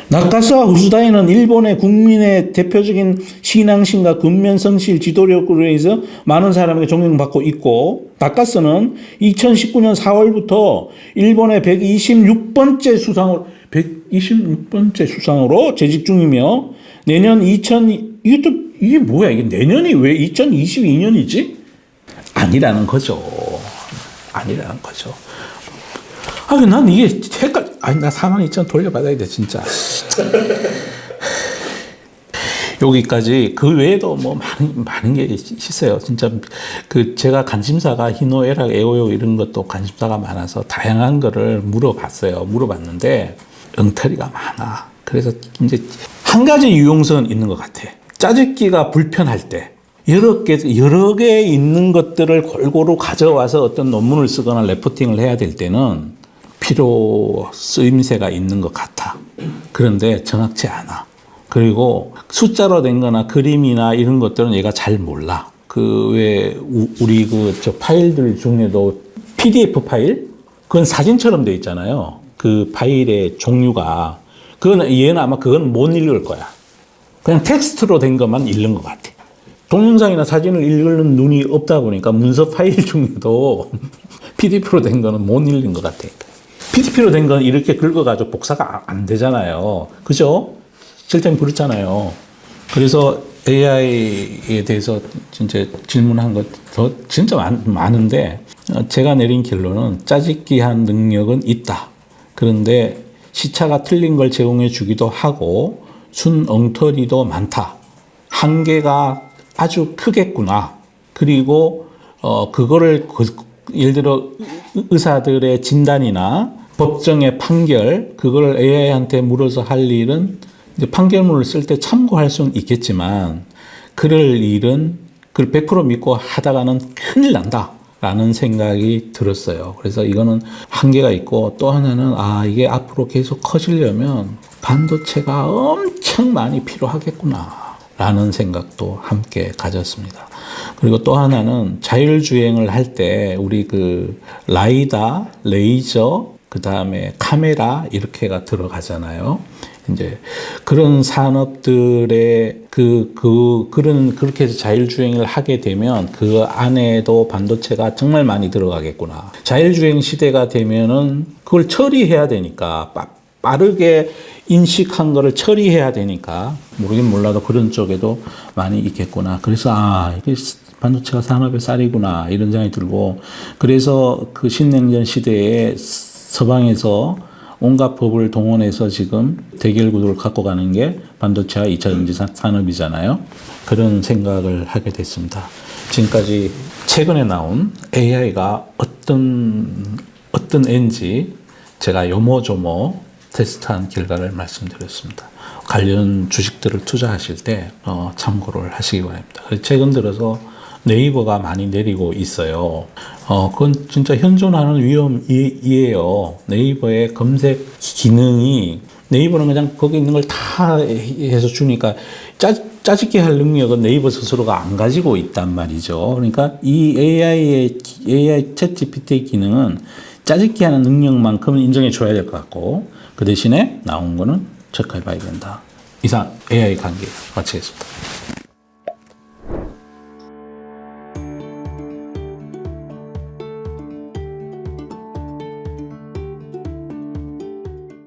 Speaker 3: 나카스와 후수다이는 일본의 국민의 대표적인 신앙심과 근면성실 지도력으로 해서 많은 사람에게 존경받고 있고, 나카스는 2019년 4월부터 일본의 126번째 수상으로 재직 중이며, 내년 이게 뭐야? 이게 내년이 왜 2022년이지? 아니라는 거죠. 난 이게 나 42,000 돌려받아야 돼, 진짜. 여기까지. 그 외에도 뭐 많은 게 있어요. 진짜 제가 관심사가 희노애락, 애호요 이런 것도 관심사가 많아서 다양한 거를 물어봤는데 엉터리가 많아. 그래서 이제 한 가지 유용성은 있는 것 같아. 짜집기가 불편할 때 여러 개 있는 것들을 골고루 가져와서 어떤 논문을 쓰거나 레포팅을 해야 될 때는 필요 쓰임새가 있는 것 같아. 그런데 정확치 않아. 그리고 숫자로 된 거나 그림이나 이런 것들은 얘가 잘 몰라. 우리 저 파일들 중에도 PDF 파일? 그건 사진처럼 돼 있잖아요. 그 파일의 종류가. 얘는 아마 그건 못 읽을 거야. 그냥 텍스트로 된 것만 읽는 것 같아. 동영상이나 사진을 읽는 눈이 없다 보니까 문서 파일 중에도 PDF로 된 거는 못 읽는 것 같아. PDF로 된 건 이렇게 긁어가지고 복사가 안 되잖아요. 그죠? 실제는 그렇잖아요. 그래서 AI에 대해서 진짜 질문한 것 진짜 많은데 제가 내린 결론은 짜집기한 능력은 있다. 그런데 시차가 틀린 걸 제공해 주기도 하고 순 엉터리도 많다. 한계가 아주 크겠구나. 그리고 그거를 예를 들어 의사들의 진단이나 법정의 판결 그걸 AI한테 물어서 할 일은 이제 판결문을 쓸 때 참고할 수는 있겠지만 그럴 일은 그걸 100% 믿고 하다가는 큰일 난다라는 생각이 들었어요. 그래서 이거는 한계가 있고 또 하나는 이게 앞으로 계속 커지려면 반도체가 엄청 많이 필요하겠구나 라는 생각도 함께 가졌습니다. 그리고 또 하나는 자율주행을 할 때 우리 라이다, 레이저, 그 다음에 카메라 이렇게가 들어가잖아요. 이제 그런 산업들의 그렇게 해서 자율주행을 하게 되면 그 안에도 반도체가 정말 많이 들어가겠구나. 자율주행 시대가 되면은 그걸 처리해야 되니까 빠르게 인식한 거를 처리해야 되니까 모르긴 몰라도 그런 쪽에도 많이 있겠구나. 그래서 이게 반도체가 산업의 쌀이구나 이런 생각이 들고, 그래서 그 신냉전 시대에 서방에서 온갖 법을 동원해서 지금 대결 구도를 갖고 가는 게 반도체와 2차 전지 산업이잖아요. 그런 생각을 하게 됐습니다. 지금까지 최근에 나온 AI가 어떤 애인지 제가 요모조모 테스트한 결과를 말씀드렸습니다. 관련 주식들을 투자하실 때 참고를 하시기 바랍니다. 최근 들어서 네이버가 많이 내리고 있어요. 그건 진짜 현존하는 위험이에요. 네이버의 검색 기능이, 네이버는 그냥 거기 있는 걸 다 해서 주니까 짜집기 할 능력은 네이버 스스로가 안 가지고 있단 말이죠. 그러니까 이 AI 챗 GPT의 기능은 짜집기 하는 능력만큼은 인정해 줘야 될 것 같고, 그 대신에 나온 거는 체크해 봐야 된다. 이상 AI 관계 마치겠습니다.